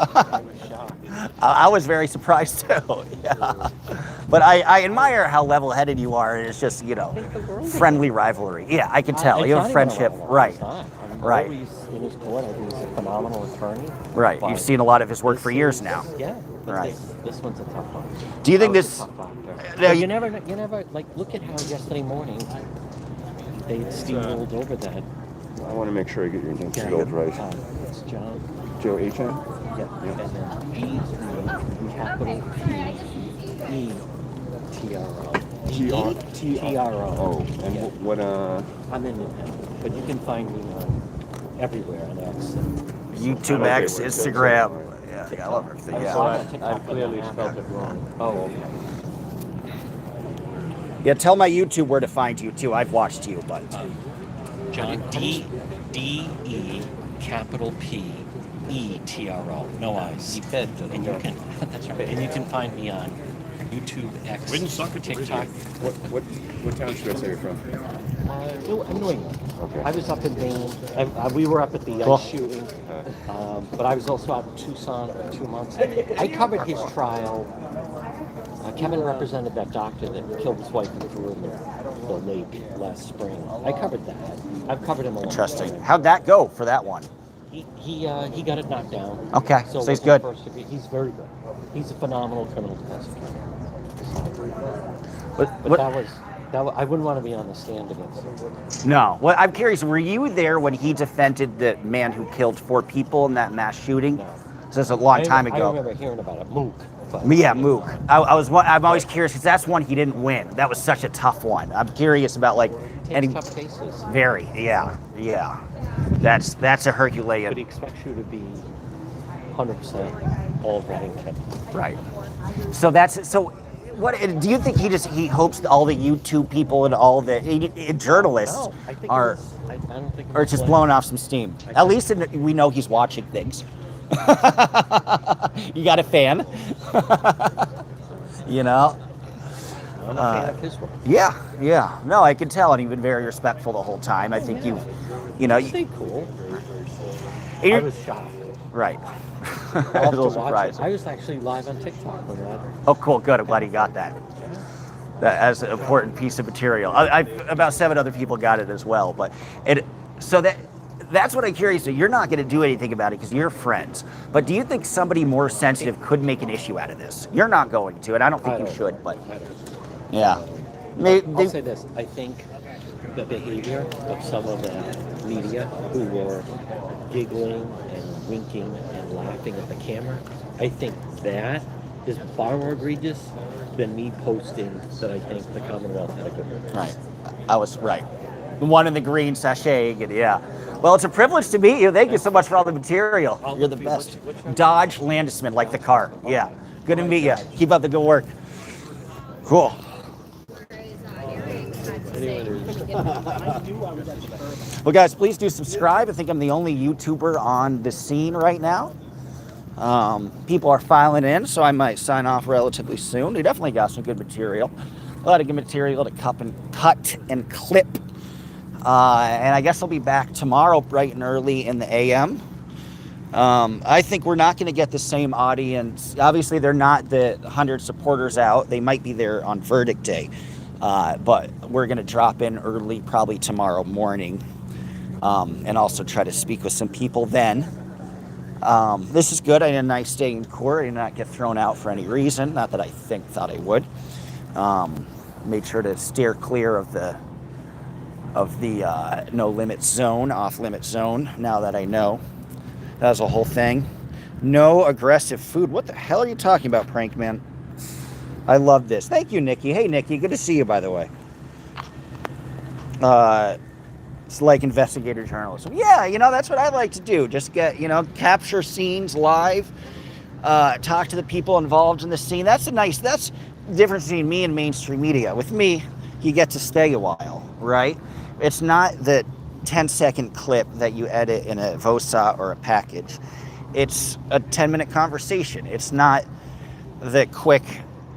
Speaker 1: I was very surprised too. Yeah. But I admire how level-headed you are. And it's just friendly rivalry. Yeah, I can tell. You have a friendship, right? Right.
Speaker 11: Always in his court, I think he's a phenomenal attorney.
Speaker 1: Right.
Speaker 11: But
Speaker 1: You've seen a lot of his work for years now.
Speaker 11: Yeah. But
Speaker 1: Right.
Speaker 11: This one's a tough one.
Speaker 1: Do you think
Speaker 11: That was
Speaker 1: this?
Speaker 11: a tough doctor.
Speaker 1: Now,
Speaker 11: But you never like look at how yesterday morning they steamrolled over that.
Speaker 12: I want to make sure I get your name spelled right.
Speaker 11: It's John.
Speaker 12: Joe H.N.?
Speaker 11: Yep. And then capital P-E-T-R-O. T-R-O.
Speaker 12: Oh, and
Speaker 11: Yeah.
Speaker 12: what,
Speaker 11: I'm independent, but you can find me everywhere on X.
Speaker 1: YouTube,
Speaker 12: Okay,
Speaker 1: X,
Speaker 12: where it says,
Speaker 1: Instagram. Yeah, I love everything.
Speaker 11: So
Speaker 1: Yeah.
Speaker 11: I clearly spelled it wrong. Oh, okay.
Speaker 1: Yeah. Tell my YouTube where to find you too. I've watched you, but
Speaker 11: John D-E capital P Etro, no eyes. And you can that's right. And you can find me on YouTube, X, TikTok.
Speaker 12: What town should I say you're from?
Speaker 11: I'm New England.
Speaker 12: Okay.
Speaker 11: I was up in Maine. We were up at the
Speaker 1: Cool.
Speaker 11: ice shooting, but I was also out in Tucson for 2 months. I covered his trial. Kevin represented that doctor that killed his wife and threw her in the lake last spring. I covered that. I've covered him a lot.
Speaker 1: Interesting. How'd that go for that one?
Speaker 11: He got it knocked down.
Speaker 1: Okay, so
Speaker 11: it
Speaker 1: he's
Speaker 11: wasn't
Speaker 1: good.
Speaker 11: first degree. He's very good. He's a phenomenal criminal defense attorney. But that was I wouldn't want to be on the stand against him.
Speaker 1: No. Well, I'm curious, were you there when he defended the man who killed 4 people in that mass shooting?
Speaker 11: No.
Speaker 1: So this is a long time
Speaker 11: I
Speaker 1: ago.
Speaker 11: remember hearing about it, Mook.
Speaker 1: Yeah, Mook. I'm always curious because that's one he didn't win. That was such a tough one. I'm curious about any
Speaker 11: tough cases.
Speaker 1: Very, yeah. That's a Herculean.
Speaker 11: But he expects you to be 100% all Reddington.
Speaker 1: Right. So what do you think he hopes that all the YouTube people and all the journalists
Speaker 11: No, I think
Speaker 1: are
Speaker 11: I don't think
Speaker 1: or it's just blowing off some steam? At least we know he's watching things. You got a fan. You know?
Speaker 11: I'm a fan of his work.
Speaker 1: Yeah. No, I can tell, and you've been very respectful the whole time. I think you know.
Speaker 11: Stay cool.
Speaker 1: I
Speaker 11: was shocked.
Speaker 1: Right.
Speaker 11: I
Speaker 1: A little surprised.
Speaker 11: I was actually live on TikTok when that.
Speaker 1: Oh, cool, good. I'm glad you got that. As an important piece of material. About 7 other people got it as well, but that's what I'm curious. So you're not going to do anything about it because you're friends. But do you think somebody more sensitive could make an issue out of this? You're not going to, and I don't think you should. But yeah,
Speaker 11: I'll say this: I think the behavior of some of the media who were giggling and winking and laughing at the camera, I think that is far more egregious than me posting that I think the Commonwealth had a good one.
Speaker 1: Right. I was right. The one in the green sachet, yeah. Well, it's a privilege to meet you. Thank you so much for all the material. You're the best. Dodge Landisman, like the car. Yeah. Good to meet you. Keep up the good work. Cool. Well, guys, please do subscribe. I think I'm the only YouTuber on the scene right now. People are filing in, so I might sign off relatively soon. We definitely got some good material. A lot of good material to cut and clip. And I guess I'll be back tomorrow bright and early in the AM. I think we're not going to get the same audience. Obviously, they're not the 100 supporters out. They might be there on verdict day. But we're going to drop in early, probably tomorrow morning, and also try to speak with some people then. This is good. I had a nice day in court. I did not get thrown out for any reason. Not that I thought I would. Made sure to steer clear of the no limit zone, off limit zone. Now that I know, that was a whole thing. No aggressive food. What the hell are you talking about, Prank Man? I love this. Thank you, Nikki. Hey, Nikki. Good to see you, by the way. It's like investigative journalism. Yeah, that's what I like to do. Just get, capture scenes live, talk to the people involved in the scene. That's the difference between me and mainstream media. With me, you get to stay a while, right? It's not the 10-second clip that you edit in a VOSA or a package. It's a 10-minute conversation. It's not the quick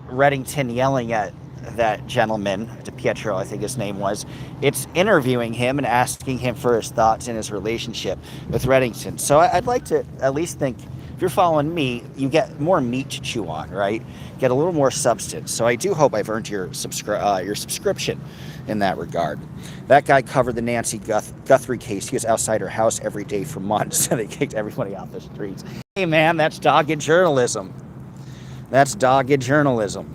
Speaker 1: Reddington yelling at that gentleman, DiPietro, I think his name was. It's interviewing him and asking him for his thoughts in his relationship with Reddington. So I'd like to at least think, if you're following me, you get more meat to chew on, right? Get a little more substance. So I do hope I've earned your subscription in that regard. That guy covered the Nancy Guthrie case. He was outside her house every day for months. They kicked everybody off the streets. Hey, man, that's dogged journalism. That's dogged journalism.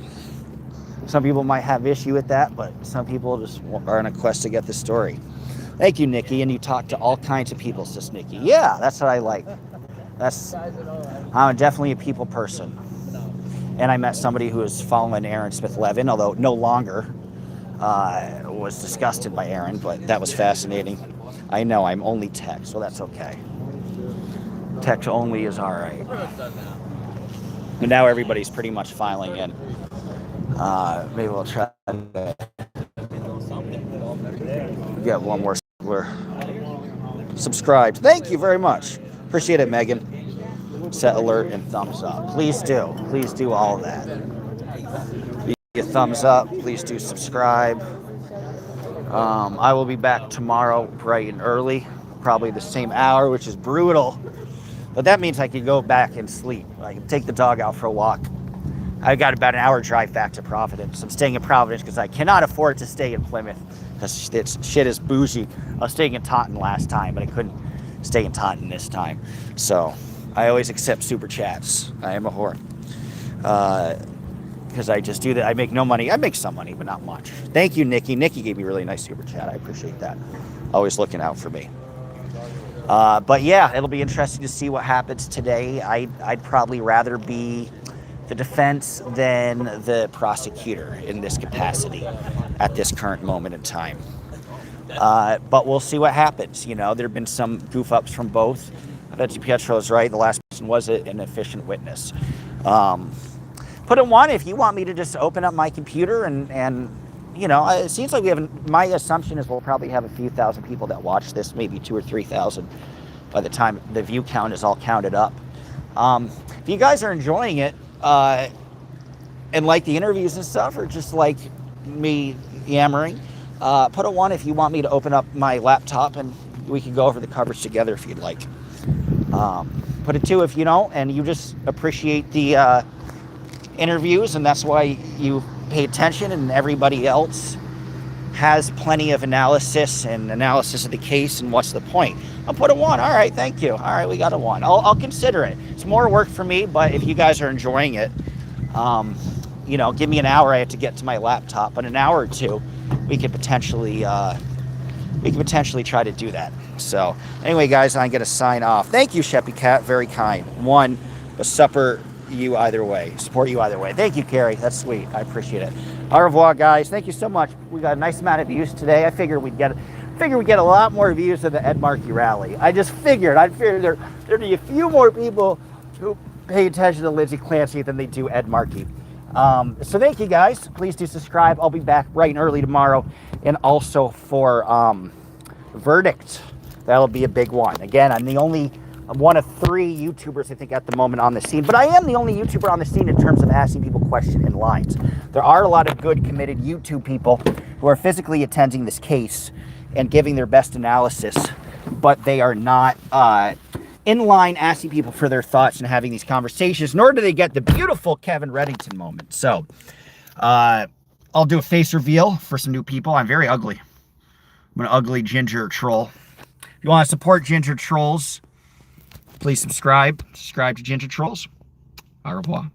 Speaker 1: Some people might have issue with that, but some people just are on a quest to get the story. Thank you, Nikki. And you talk to all kinds of people, says Nikki. Yeah, that's what I like. I'm definitely a people person. And I met somebody who was following Aaron Smith-Levin, although no longer was disgusted by Aaron, but that was fascinating. I know I'm only tech, so that's okay. Tech only is all right. And now everybody's pretty much filing in. Maybe we'll try to get one more subscribed. Thank you very much. Appreciate it, Megan. set alert, and thumbs up. Please do. Please do all of that. Give a thumbs up. Please do subscribe. I will be back tomorrow bright and early, probably the same hour, which is brutal. But that means I can go back and sleep. I can take the dog out for a walk. I got about an hour drive back to Providence. I'm staying in Providence because I cannot afford to stay in Plymouth because shit is bougie. I was staying in Taunton last time, but I couldn't stay in Taunton this time. So I always accept super chats. I am a whore. Because I just do that. I make no money. I make some money, but not much. Thank you, Nikki. Nikki gave me a really nice super chat. I appreciate that. Always looking out for me. But yeah, it'll be interesting to see what happens today. I'd probably rather be the defense than the prosecutor in this capacity at this current moment in time. But we'll see what happens. You know, there have been some goof ups from both. I bet you Pietro is right. The last person was an efficient witness. Put in one if you want me to just open up my computer and you know, it seems like my assumption is we'll probably have a few thousand people that watch this, maybe 2,000 or 3,000 by the time the view count is all counted up. If you guys are enjoying it and like the interviews and stuff, or just like me yammering, put a 1 if you want me to open up my laptop and we can go over the coverage together if you'd like. Put a 2 if you don't, and you just appreciate the interviews, and that's why you pay attention, and everybody else has plenty of analysis of the case, and what's the point. I'll put a 1. All right, thank you. All right, we got a 1. I'll consider it. It's more work for me, but if you guys are enjoying it, you know, give me an hour. I have to get to my laptop, but an hour or 2, we could potentially try to do that. So anyway, guys, I'm gonna sign off. Thank you, Sheppy Cat, very kind. 1, but support you either way. Thank you, Carrie. That's sweet. I appreciate it. Au revoir, guys. Thank you so much. We got a nice amount of views today. I figured we'd get a lot more views than the Ed Markey rally. I figured there'd be a few more people who pay attention to Lindsay Clancy than they do Ed Markey. So thank you, guys. Please do subscribe. I'll be back bright and early tomorrow, and also for verdict. That'll be a big one. Again, I'm one of 3 YouTubers, I think, at the moment on the scene. But I am the only YouTuber on the scene in terms of asking people questions in lines. There are a lot of good, committed YouTube people who are physically attending this case and giving their best analysis, but they are not in line asking people for their thoughts and having these conversations, nor do they get the beautiful Kevin Reddington moment. So I'll do a face reveal for some new people. I'm very ugly. I'm an ugly ginger troll. If you want to support ginger trolls, please subscribe. Subscribe to Ginger Trolls. Au revoir.